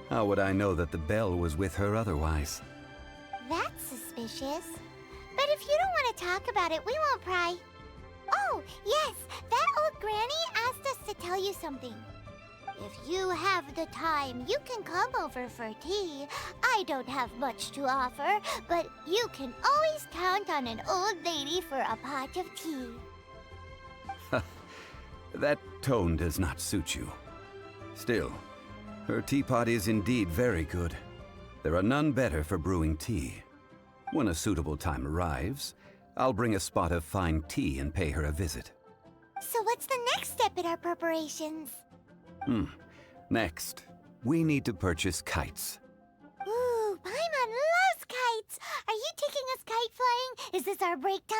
How would I know that the bell was with her otherwise? That's suspicious. But if you don't want to talk about it, we won't pry. Oh, yes, that old granny asked us to tell you something. If you have the time, you can come over for tea. I don't have much to offer, but you can always count on an old lady for a pot of tea. That tone does not suit you. Still, her teapot is indeed very good. There are none better for brewing tea. When a suitable time arrives, I'll bring a spot of fine tea and pay her a visit. So what's the next step in our preparations? Next, we need to purchase kites. Ooh, Paimon loves kites! Are you taking us kite flying? Is this our break time?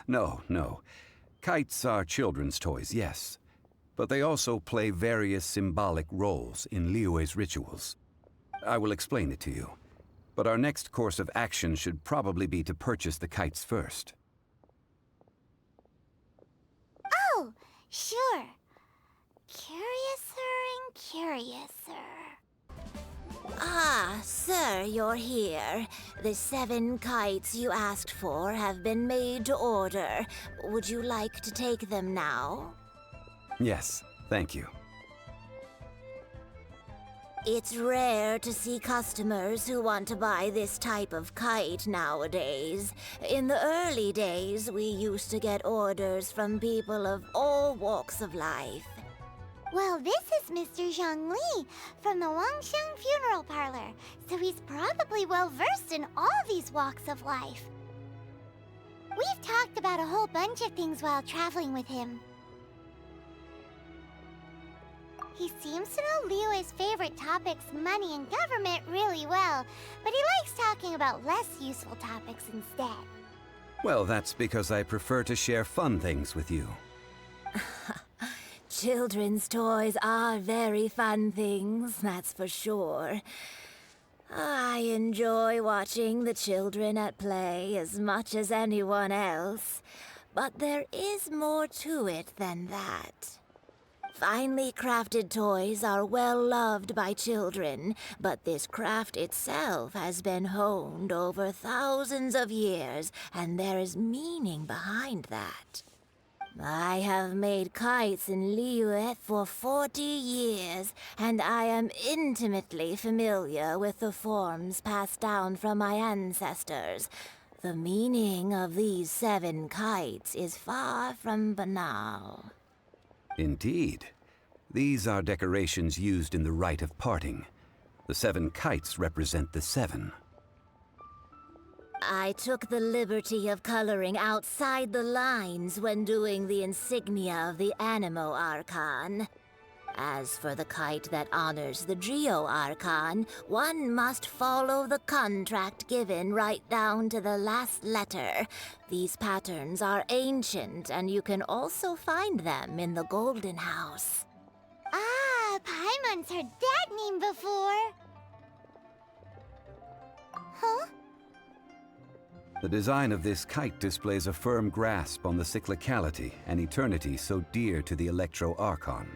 No. Kites are children's toys, yes. But they also play various symbolic roles in Liyue's rituals. I will explain it to you. But our next course of action should probably be to purchase the kites first. Oh, sure. Curiouser and curiouser. Ah, sir, you're here. The 7 kites you asked for have been made to order. Would you like to take them now? Yes, thank you. It's rare to see customers who want to buy this type of kite nowadays. In the early days, we used to get orders from people of all walks of life. Well, this is Mr. Zhongli from the Wangsheng Funeral Parlor, so he's probably well-versed in all these walks of life. We've talked about a whole bunch of things while traveling with him. He seems to know Liyue's favorite topics, money and government, really well, but he likes talking about less useful topics instead. Well, that's because I prefer to share fun things with you. Children's toys are very fun things, that's for sure. I enjoy watching the children at play as much as anyone else, but there is more to it than that. Finely crafted toys are well loved by children, but this craft itself has been honed over thousands of years, and there is meaning behind that. I have made kites in Liyue for 40 years, and I am intimately familiar with the forms passed down from my ancestors. The meaning of these 7 kites is far from banal. Indeed. These are decorations used in the rite of parting. The 7 kites represent the 7. I took the liberty of coloring outside the lines when doing the insignia of the Animo Archon. As for the kite that honors the Geo Archon, one must follow the contract given right down to the last letter. These patterns are ancient, and you can also find them in the Golden House. Ah, Paimon's heard that name before. Huh? The design of this kite displays a firm grasp on the cyclicality and eternity so dear to the Electro Archon.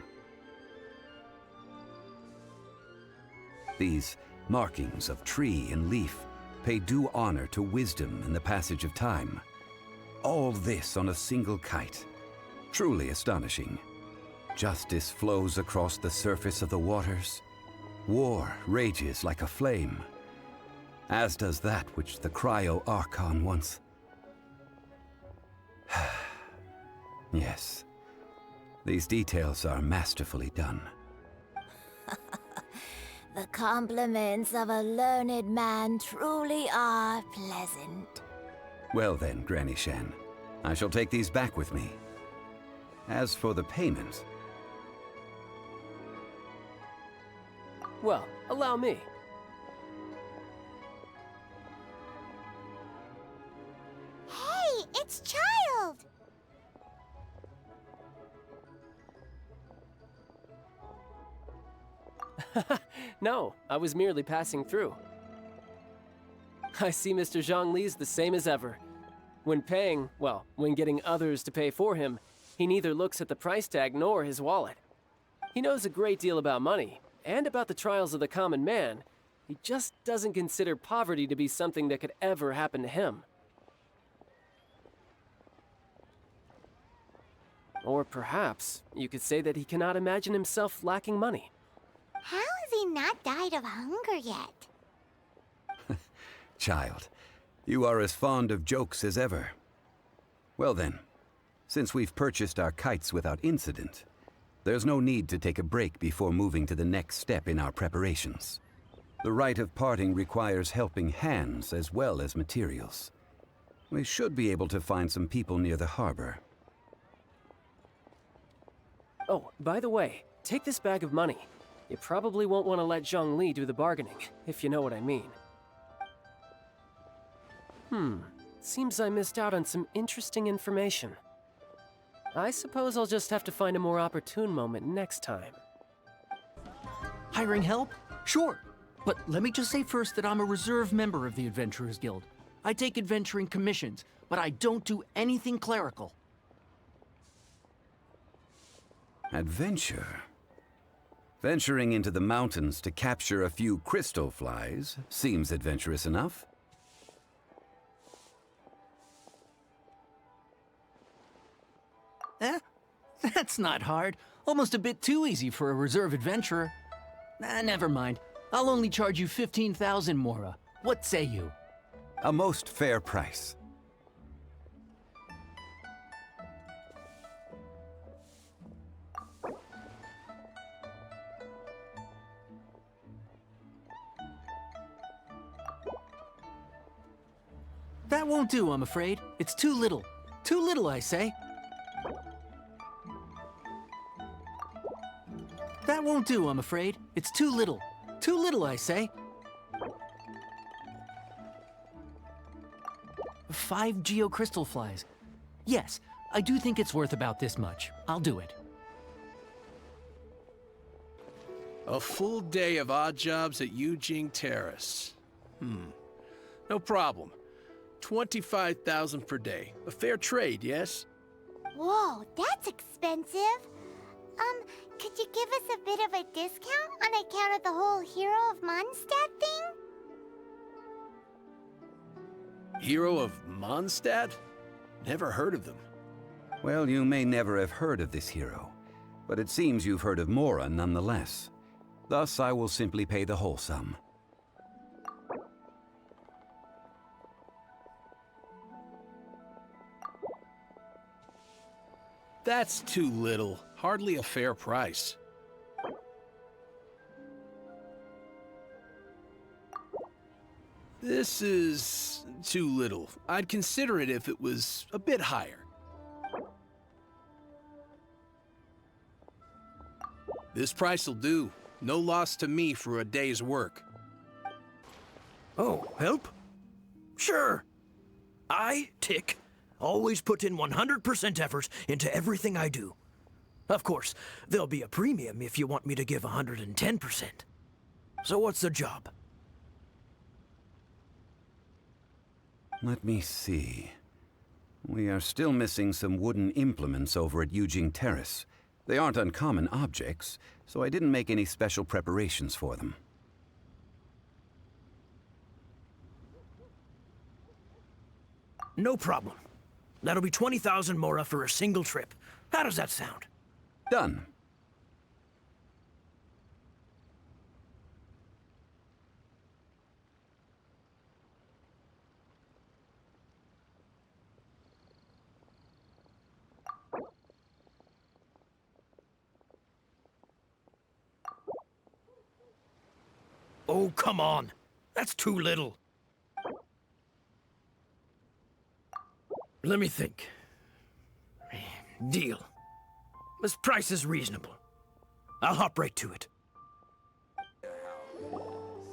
These markings of tree and leaf pay due honor to wisdom and the passage of time. All this on a single kite. Truly astonishing. Justice flows across the surface of the waters. War rages like a flame. As does that which the Cryo Archon once... Yes. These details are masterfully done. The compliments of a learned man truly are pleasant. Well then, Granny Shan, I shall take these back with me. As for the payment... Well, allow me. Hey, it's Childe! No, I was merely passing through. I see Mr. Zhongli's the same as ever. When paying, well, when getting others to pay for him, he neither looks at the price tag nor his wallet. He knows a great deal about money, and about the trials of the common man. He just doesn't consider poverty to be something that could ever happen to him. Or perhaps you could say that he cannot imagine himself lacking money. How has he not died of hunger yet? Child, you are as fond of jokes as ever. Well then, Since we've purchased our kites without incident, there's no need to take a break before moving to the next step in our preparations. The rite of parting requires helping hands as well as materials. We should be able to find some people near the harbor. Oh, by the way, take this bag of money. You probably won't want to let Zhongli do the bargaining, if you know what I mean. Seems I missed out on some interesting information. I suppose I'll just have to find a more opportune moment next time. Hiring help? Sure. But let me just say first that I'm a reserve member of the Adventurers Guild. I take adventuring commissions, but I don't do anything clerical. Adventure? Venturing into the mountains to capture a few crystal flies seems adventurous enough. That's not hard. Almost a bit too easy for a reserve adventurer. Never mind. I'll only charge you 15,000 mora. What say you? A most fair price. That won't do, I'm afraid. It's too little. Too little, I say. That won't do, I'm afraid. It's too little. Too little, I say. 5 geo crystal flies. Yes, I do think it's worth about this much. I'll do it. A full day of odd jobs at Yujing Terrace. No problem. 25,000 per day. A fair trade, yes? Whoa, that's expensive. Could you give us a bit of a discount on account of the whole Hero of Mondstadt thing? Hero of Mondstadt? Never heard of them. Well, you may never have heard of this hero, but it seems you've heard of Mora nonetheless. Thus, I will simply pay the whole sum. That's too little. Hardly a fair price. This is too little. I'd consider it if it was a bit higher. This price will do. No loss to me for a day's work. Oh, help? Sure. I, Tick, always put in 100% effort into everything I do. Of course, there'll be a premium if you want me to give 110%. So what's the job? Let me see. We are still missing some wooden implements over at Yujing Terrace. They aren't uncommon objects, so I didn't make any special preparations for them. No problem. That'll be 20,000 mora for a single trip. How does that sound? Done. Oh, come on. That's too little. Let me think. Deal. This price is reasonable. I'll hop right to it.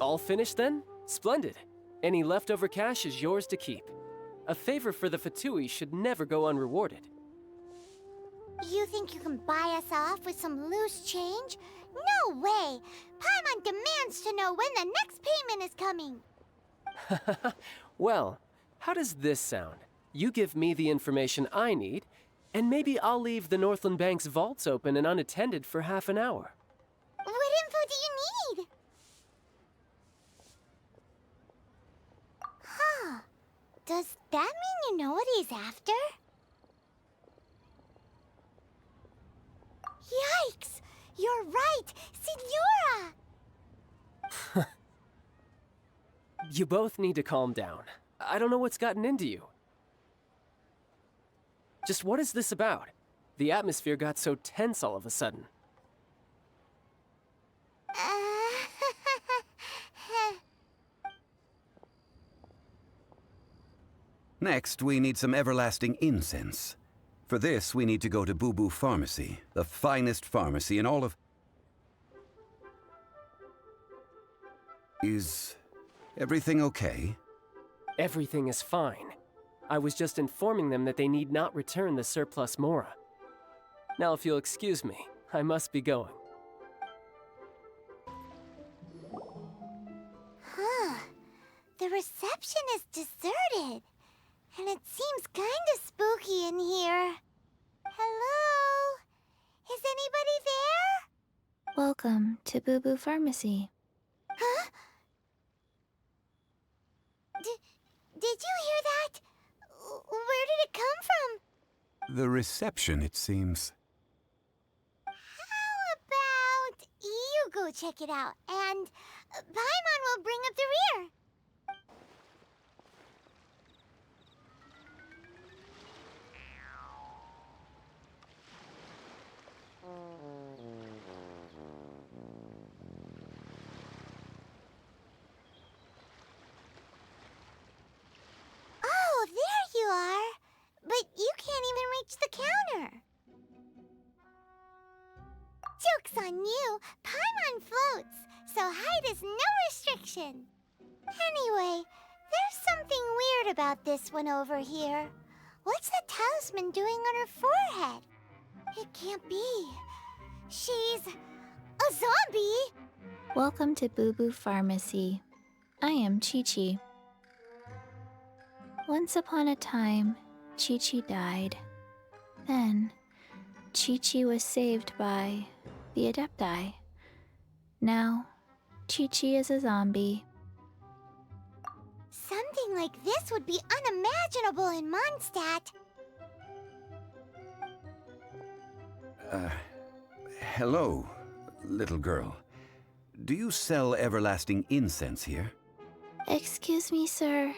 All finished then? Splendid. Any leftover cash is yours to keep. A favor for the Fatui should never go unrewarded. You think you can buy us off with some loose change? No way! Paimon demands to know when the next payment is coming. Well, how does this sound? You give me the information I need, and maybe I'll leave the Northland Bank's vaults open and unattended for half an hour. What info do you need? Huh. Does that mean you know what he's after? Yikes! You're right! Signora! You both need to calm down. I don't know what's gotten into you. Just what is this about? The atmosphere got so tense all of a sudden. Next, we need some everlasting incense. For this, we need to go to Boo Boo Pharmacy, the finest pharmacy in all of... Is everything okay? Everything is fine. I was just informing them that they need not return the surplus Mora. Now, if you'll excuse me, I must be going. Huh. The reception is deserted. And it seems kinda spooky in here. Hello? Is anybody there? Welcome to Boo Boo Pharmacy. Huh? Did you hear that? Where did it come from? The reception, it seems. How about you go check it out, and Paimon will bring up the rear. Oh, there you are. But you can't even reach the counter. Joke's on you. Paimon floats, so height is no restriction. Anyway, there's something weird about this one over here. What's the talisman doing on her forehead? It can't be. She's a zombie! Welcome to Boo Boo Pharmacy. I am Chi-Chi. Once upon a time, Chi-Chi died. Then, Chi-Chi was saved by the Adepti. Now, Chi-Chi is a zombie. Something like this would be unimaginable in Mondstadt. Hello, little girl. Do you sell everlasting incense here? Excuse me, sir.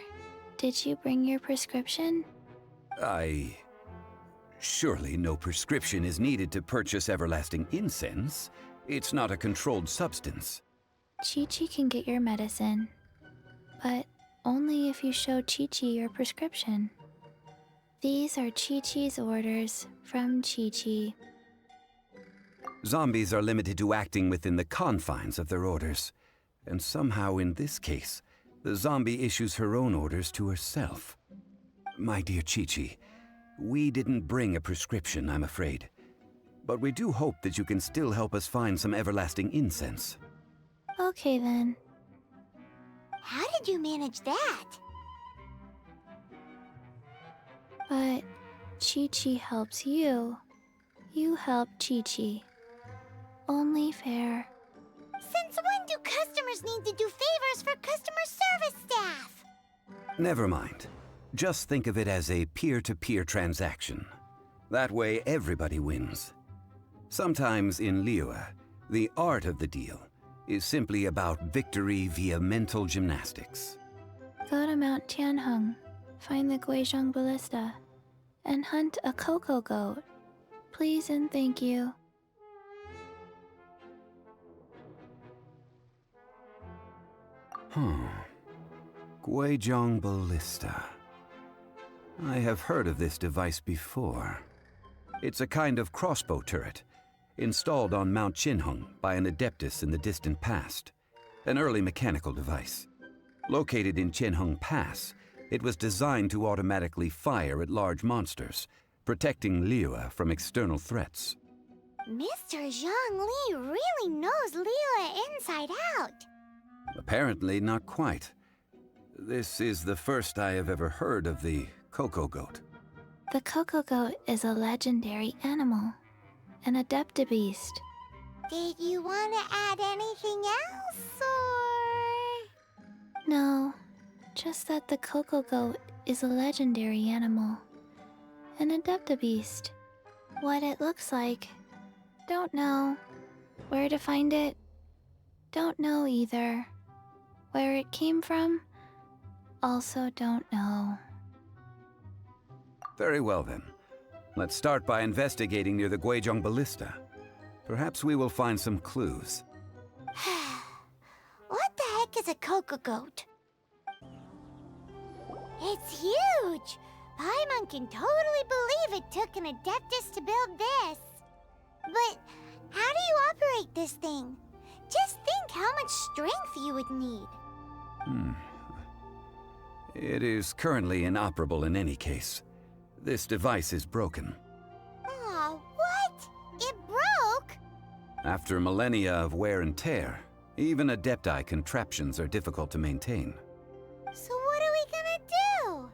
Did you bring your prescription? Surely no prescription is needed to purchase everlasting incense. It's not a controlled substance. Chi-Chi can get your medicine, but only if you show Chi-Chi your prescription. These are Chi-Chi's orders from Chi-Chi. Zombies are limited to acting within the confines of their orders. And somehow in this case, the zombie issues her own orders to herself. My dear Chi-Chi, we didn't bring a prescription, I'm afraid. But we do hope that you can still help us find some everlasting incense. Okay then. How did you manage that? But Chi-Chi helps you. You help Chi-Chi. Only fair. Since when do customers need to do favors for customer service staff? Never mind. Just think of it as a peer-to-peer transaction. That way everybody wins. Sometimes in liyue, the art of the deal is simply about victory via mental gymnastics. Go to Mount Tianheng, find the Guizhong Ballista, and hunt a cocoa goat. Please and thank you. Guizhong Ballista. I have heard of this device before. It's a kind of crossbow turret, installed on Mount Qinheng by an adeptus in the distant past. An early mechanical device. Located in Qinheng Pass, it was designed to automatically fire at large monsters, protecting liyue from external threats. Mr. Zhongli really knows liyue inside out. Apparently not quite. This is the first I have ever heard of the cocoa goat. The cocoa goat is a legendary animal, an adeptabeast. Did you want to add anything else, or...? No, just that the cocoa goat is a legendary animal, an adeptabeast. What it looks like, don't know. Where to find it, don't know either. Where it came from, also don't know. Very well then. Let's start by investigating near the Guizhong Ballista. Perhaps we will find some clues. What the heck is a cocoa goat? It's huge! Paimon can totally believe it took an Adeptus to build this. But how do you operate this thing? Just think how much strength you would need. It is currently inoperable in any case. This device is broken. Aw, what? It broke? After millennia of wear and tear, even Adepti contraptions are difficult to maintain. So what are we gonna do?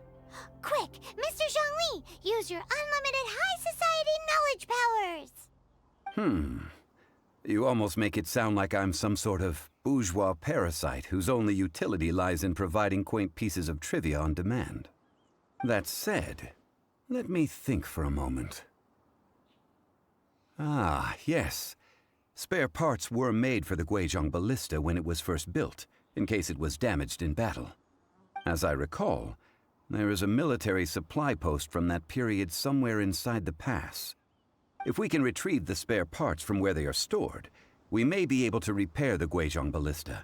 Quick, Mr. Zhongli, use your unlimited high society knowledge powers! You almost make it sound like I'm some sort of bourgeois parasite whose only utility lies in providing quaint pieces of trivia on demand. That said, let me think for a moment. Ah, yes. Spare parts were made for the Guizhong Ballista when it was first built, in case it was damaged in battle. As I recall, there is a military supply post from that period somewhere inside the pass. If we can retrieve the spare parts from where they are stored, we may be able to repair the Guizhong Ballista.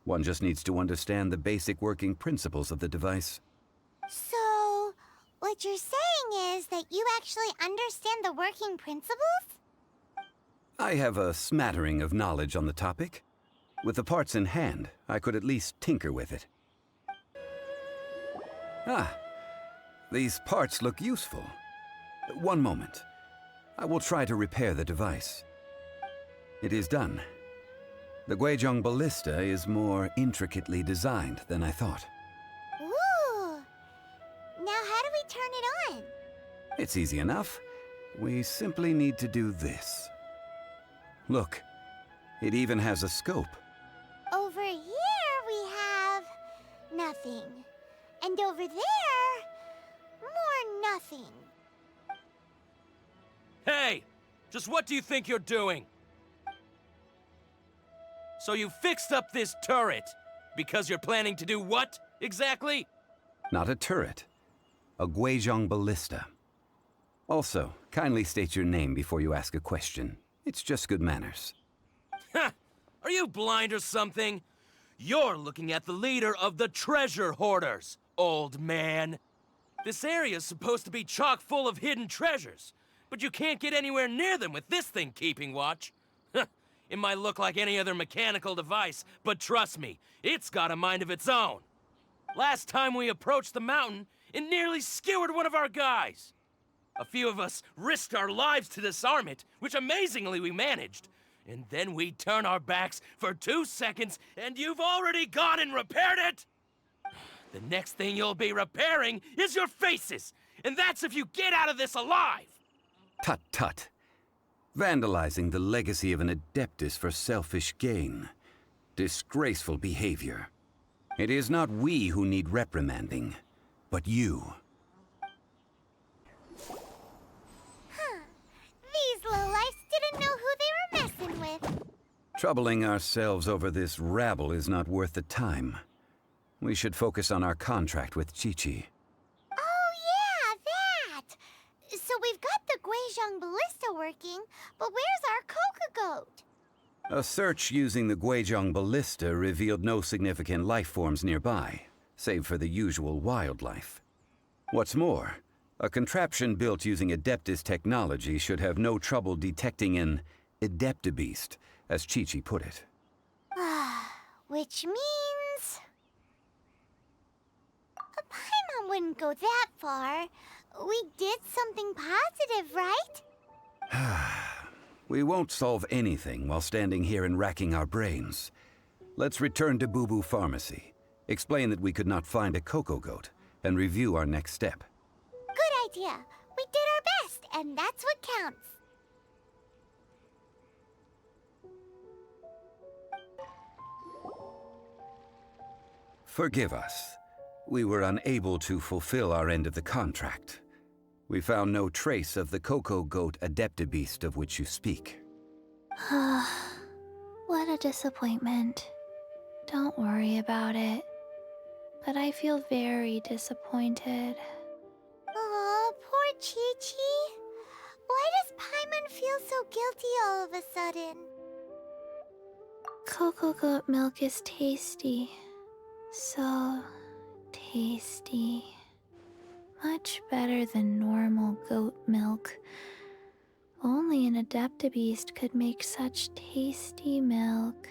One just needs to understand the basic working principles of the device. So, what you're saying is that you actually understand the working principles? I have a smattering of knowledge on the topic. With the parts in hand, I could at least tinker with it. Ah, these parts look useful. One moment. I will try to repair the device. It is done. The Guizhong Ballista is more intricately designed than I thought. Ooh! Now how do we turn it on? It's easy enough. We simply need to do this. Look, it even has a scope. Over here we have nothing. And over there, more nothing. Hey! Just what do you think you're doing? So you fixed up this turret because you're planning to do what, exactly? Not a turret. A Guizhong Ballista. Also, kindly state your name before you ask a question. It's just good manners. Ha! Are you blind or something? You're looking at the leader of the treasure hoarders, old man. This area's supposed to be chock full of hidden treasures, but you can't get anywhere near them with this thing keeping watch. It might look like any other mechanical device, but trust me, it's got a mind of its own. Last time we approached the mountain, it nearly skewered one of our guys. A few of us risked our lives to disarm it, which amazingly we managed. And then we turn our backs for 2 seconds, and you've already gone and repaired it! The next thing you'll be repairing is your faces, and that's if you get out of this alive! Tut tut. Vandalizing the legacy of an Adeptus for selfish gain. Disgraceful behavior. It is not we who need reprimanding, but you. These lowlifes didn't know who they were messing with. Troubling ourselves over this rabble is not worth the time. We should focus on our contract with Chi-Chi. Oh yeah, that! So we've got the Guizhong Ballista working, but where's our cocoa goat? A search using the Guizhong Ballista revealed no significant life forms nearby, save for the usual wildlife. What's more, a contraption built using Adeptus technology should have no trouble detecting an Adeptibeast, as Chi-Chi put it. Which means... Paimon wouldn't go that far. We did something positive, right? We won't solve anything while standing here and racking our brains. Let's return to Boo Boo Pharmacy, explain that we could not find a cocoa goat, and review our next step. Good idea. We did our best, and that's what counts. Forgive us. We were unable to fulfill our end of the contract. We found no trace of the cocoa goat Adeptibeast of which you speak. What a disappointment. Don't worry about it. But I feel very disappointed. Aw, poor Chi-Chi. so guilty all of a sudden? Cocoa goat milk is tasty. So tasty. Much better than normal goat milk. Only an adeptabeast could make such tasty milk.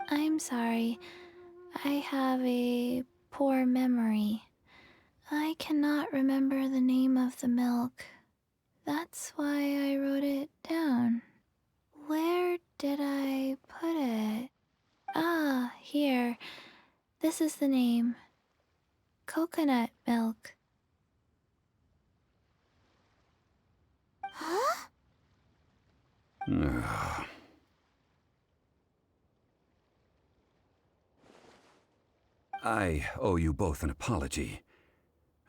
I'm sorry. I have a poor memory. I cannot remember the name of the milk. That's why I wrote it down. Where did I put it? Ah, here. This is the name. Coconut milk. Huh? I owe you both an apology.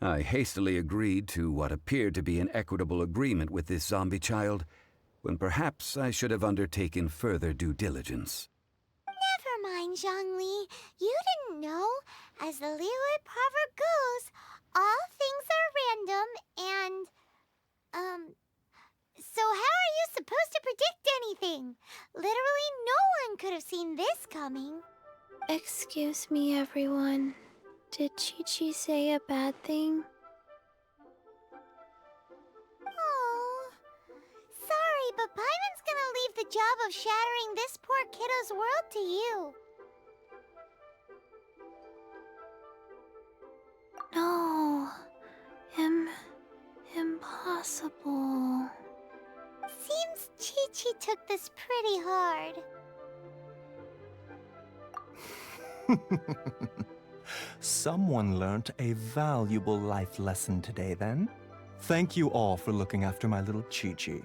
I hastily agreed to what appeared to be an equitable agreement with this zombie child, when perhaps I should have undertaken further due diligence. Never mind, Zhongli. You didn't know. As the liyue proverb goes, all things are random and, so how are you supposed to predict anything? Literally no one could have seen this coming. Excuse me, everyone. Did Chi-Chi say a bad thing? Oh, sorry, but Paimon's gonna leave the job of shattering this poor kiddo's world to you. No. Impossible. Seems Chi-Chi took this pretty hard. Someone learnt a valuable life lesson today, then. Thank you all for looking after my little Chi-Chi.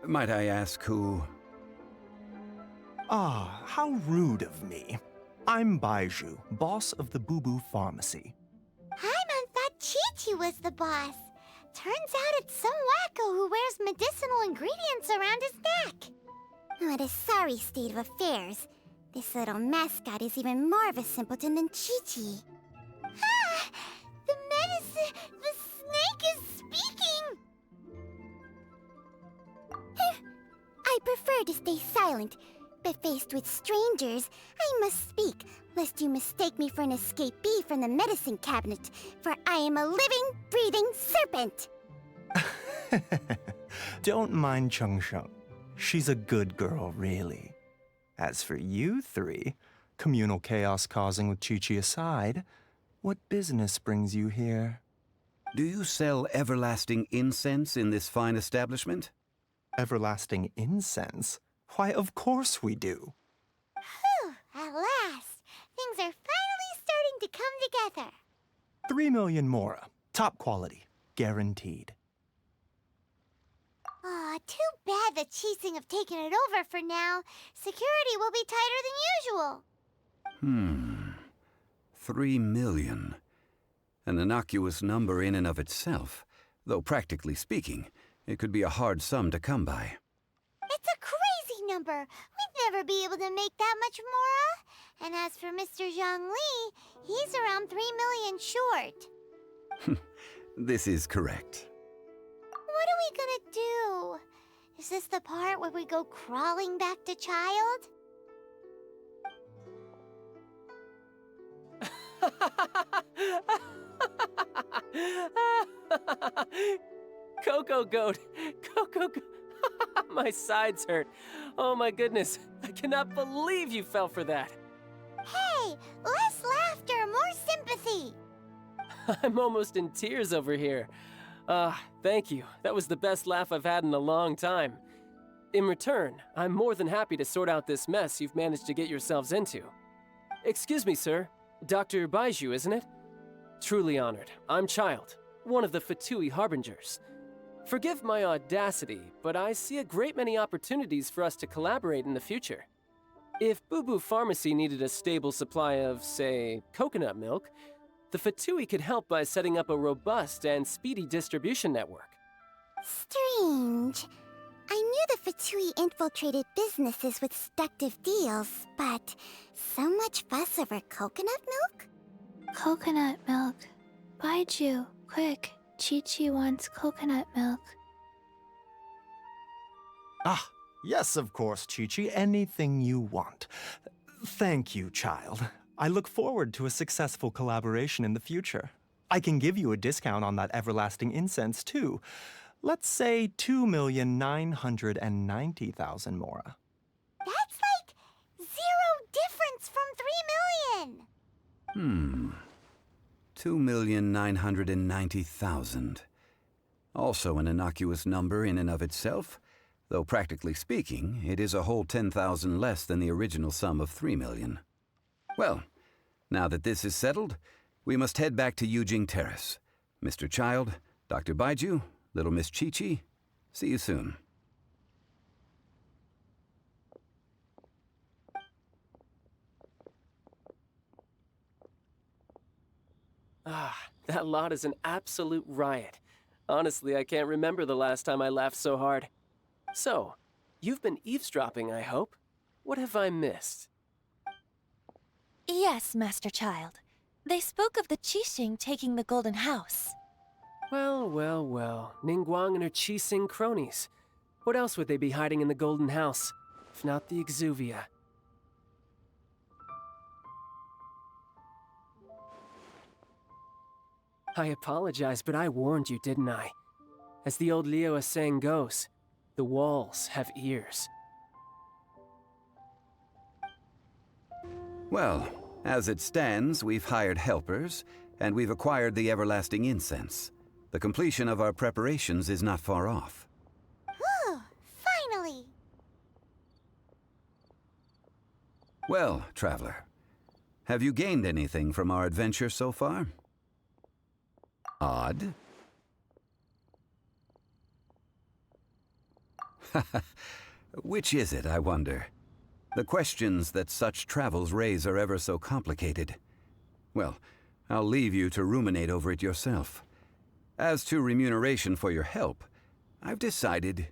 Might I ask who? Ah, how rude of me. I'm Baiju, boss of the Boo Boo Pharmacy. Paimon thought Chi-Chi was the boss. Turns out it's some wacko who wears medicinal ingredients around his neck. What a sorry state of affairs. This little mascot is even more of a simpleton than Chi-Chi. Ah! The medicine... the snake is speaking! I prefer to stay silent, but faced with strangers, I must speak, lest you mistake me for an escapee from the medicine cabinet, for I am a living, breathing serpent! Don't mind Chung Sheng. She's a good girl, really. As for you three, communal chaos causing with Chi-Chi aside, what business brings you here? Do you sell everlasting incense in this fine establishment? Everlasting incense? Why, of course we do. Whew, at last! Things are finally starting to come together. 3 million mora. Top quality. Guaranteed. Aw, too bad the Chising have taken it over for now. Security will be tighter than usual. 3 million. An innocuous number in and of itself, though practically speaking, it could be a hard sum to come by. It's a crazy number. We'd never be able to make that much mora. And as for Mr. Zhongli, he's around 3 million short. This is correct. What are we gonna do? Is this the part where we go crawling back to Childe? Cocoa goat! Cocoa goat! My sides hurt. Oh my goodness. I cannot believe you fell for that. Hey, less laughter, more sympathy. I'm almost in tears over here. Thank you. That was the best laugh I've had in a long time. In return, I'm more than happy to sort out this mess you've managed to get yourselves into. Excuse me, sir. Dr. Baiju, isn't it? Truly honored. I'm Childe, one of the Fatui Harbingers. Forgive my audacity, but I see a great many opportunities for us to collaborate in the future. If Boo Boo Pharmacy needed a stable supply of, say, coconut milk, the Fatui could help by setting up a robust and speedy distribution network. Strange. I knew the Fatui infiltrated businesses with seductive deals, but so much fuss over coconut milk? Coconut milk. Baiju, quick. Chi-Chi wants coconut milk. Ah, yes, of course, Chi-Chi. Anything you want. Thank you, child. I look forward to a successful collaboration in the future. I can give you a discount on that everlasting incense, too. Let's say 2,990,000 mora. That's like 0 difference from 3 million. 2,990,000. Also an innocuous number in and of itself, though practically speaking, it is a whole 10,000 less than the original sum of 3 million. Well, now that this is settled, we must head back to Yujing Terrace. Mr. Childe, Dr. Baiju, little Miss Chi-Chi, see you soon. Ah, that lot is an absolute riot. Honestly, I can't remember the last time I laughed so hard. So, you've been eavesdropping, I hope. What have I missed? Yes, Master Childe. They spoke of the Qixing taking the Golden House. Well, well, well. Ninguang and her Qixing cronies. What else would they be hiding in the Golden House, if not the Exuvia? I apologize, but I warned you, didn't I? As the old liyue saying goes, the walls have ears. Well, as it stands, we've hired helpers, and we've acquired the everlasting incense. The completion of our preparations is not far off. Whew, finally. Well, traveler, have you gained anything from our adventure so far? Odd. Which is it, I wonder? The questions that such travels raise are ever so complicated. Well, I'll leave you to ruminate over it yourself. As to remuneration for your help, I've decided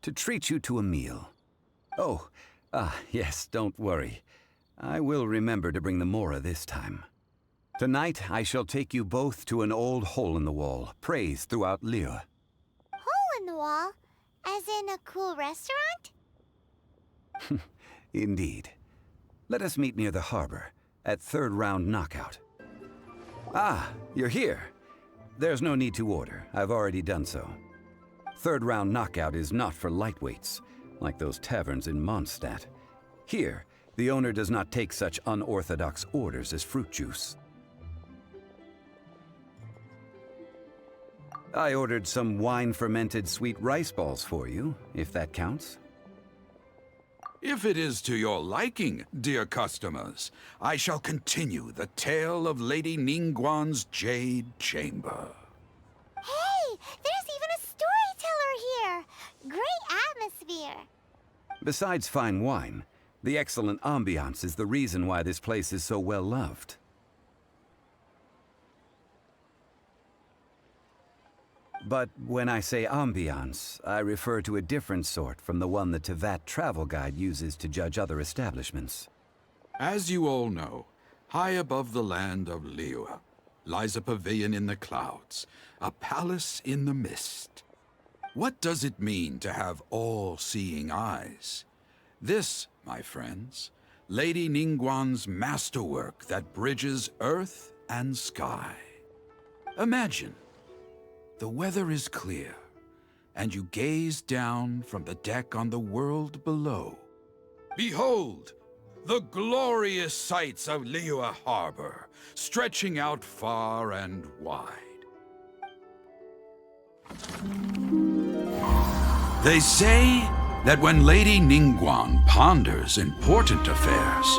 to treat you to a meal. Oh, yes, don't worry. I will remember to bring the mora this time. Tonight, I shall take you both to an old hole-in-the-wall, praised throughout Liyue. Hole in the wall? As in a cool restaurant? Indeed. Let us meet near the harbor, at 3rd round knockout. Ah, you're here. There's no need to order. I've already done so. 3rd round knockout is not for lightweights, like those taverns in Mondstadt. Here, the owner does not take such unorthodox orders as fruit juice. I ordered some wine-fermented sweet rice balls for you, if that counts. If it is to your liking, dear customers, I shall continue the tale of Lady Ninguang's Jade Chamber. Hey, there's even a storyteller here! Great atmosphere! Besides fine wine, the excellent ambiance is the reason why this place is so well loved. But when I say ambiance, I refer to a different sort from the one the Tevat travel guide uses to judge other establishments. As you all know, high above the land of Liyue lies a pavilion in the clouds, a palace in the mist. What does it mean to have all-seeing eyes? This, my friends, Lady Ninguang's masterwork that bridges earth and sky. Imagine. The weather is clear, and you gaze down from the deck on the world below. Behold, the glorious sights of Liyue Harbor, stretching out far and wide. They say that when Lady Ninguang ponders important affairs,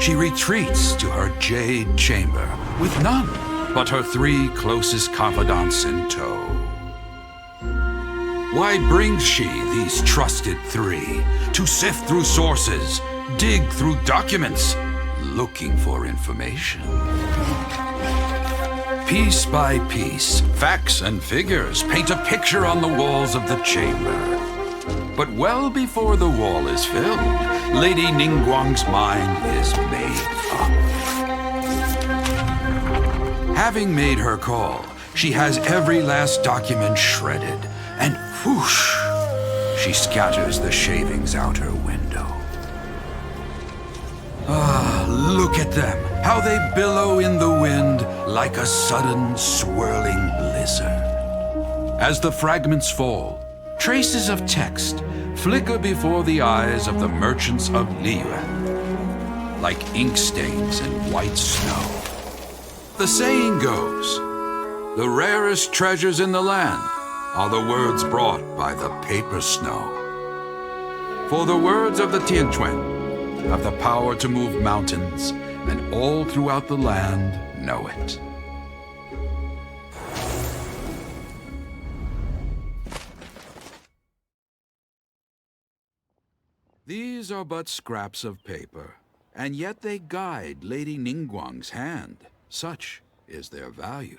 she retreats to her jade chamber with none but her 3 closest confidants in tow. Why brings she these trusted 3 to sift through sources, dig through documents, looking for information? Piece by piece, facts and figures paint a picture on the walls of the chamber. But well before the wall is filled, Lady Ninguang's mind is made up. Having made her call, she has every last document shredded, and whoosh, she she scatters the shavings out her window. Ah, look at them, how they billow in the wind like a sudden swirling blizzard. As the fragments fall, traces of text flicker before the eyes of the merchants of liyue, like ink stains in white snow. The saying goes, the rarest treasures in the land are the words brought by the paper snow. For the words of the Tianquan have the power to move mountains, and all throughout the land know it. These are but scraps of paper, and yet they guide Lady Ninguang's hand. Such is their value.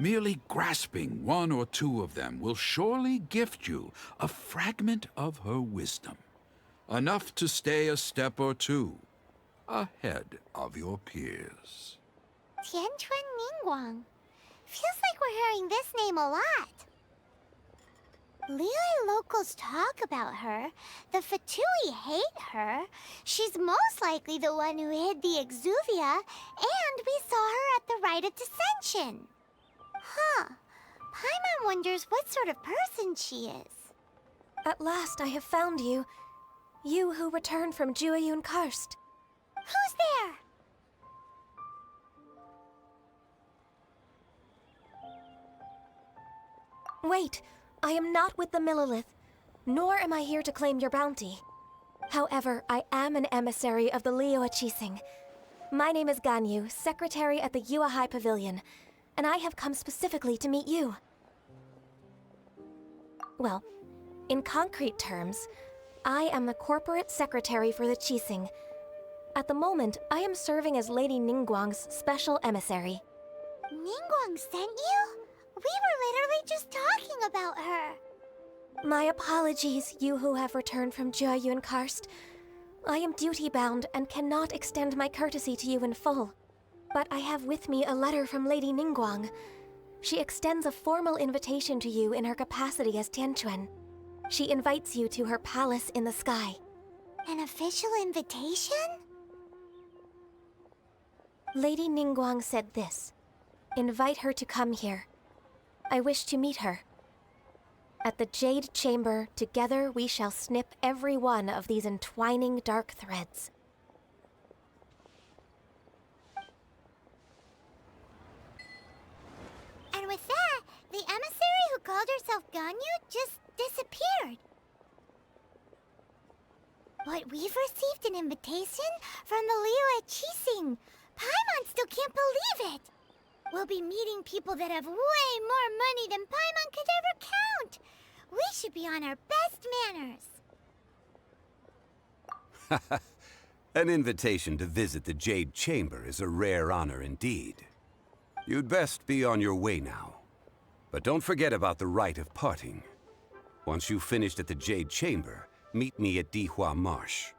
Merely grasping one or two of them will surely gift you a fragment of her wisdom, enough to stay a step or two ahead of your peers. Tianquan Ninguang. Feels like we're hearing this name a lot. Liyue locals talk about her. The Fatui hate her. She's most likely the one who hid the exuvia, and we saw her at the Rite of Dissension. Huh. Paimon wonders what sort of person she is. At last I have found you. You who returned from Jueyun Karst. Who's there? Wait, I am not with the Millelith, nor am I here to claim your bounty. However, I am an emissary of the Liyue Qixing. My name is Ganyu, secretary at the Yue High Pavilion, and I have come specifically to meet you. Well, in concrete terms, I am the corporate secretary for the Qixing. At the moment, I am serving as Lady Ninguang's special emissary. Ninguang sent you? We were literally just talking about her. My apologies, you who have returned from Jueyun Karst. I am duty-bound and cannot extend my courtesy to you in full. But I have with me a letter from Lady Ninguang. She extends a formal invitation to you in her capacity as Tianquan. She invites you to her palace in the sky. An official invitation? Lady Ninguang said this. Invite her to come here. I wish to meet her. At the Jade Chamber, together we shall snip every one of these entwining dark threads. And with that, the emissary who called herself Ganyu just disappeared. But we've received an invitation from the Liyue Qixing. Paimon still can't believe it. We'll be meeting people that have way more money than Paimon could ever count. We should be on our best manners. An invitation to visit the Jade Chamber is a rare honor indeed. You'd best be on your way now. But don't forget about the rite of parting. Once you've finished at the Jade Chamber, meet me at Dihua Marsh.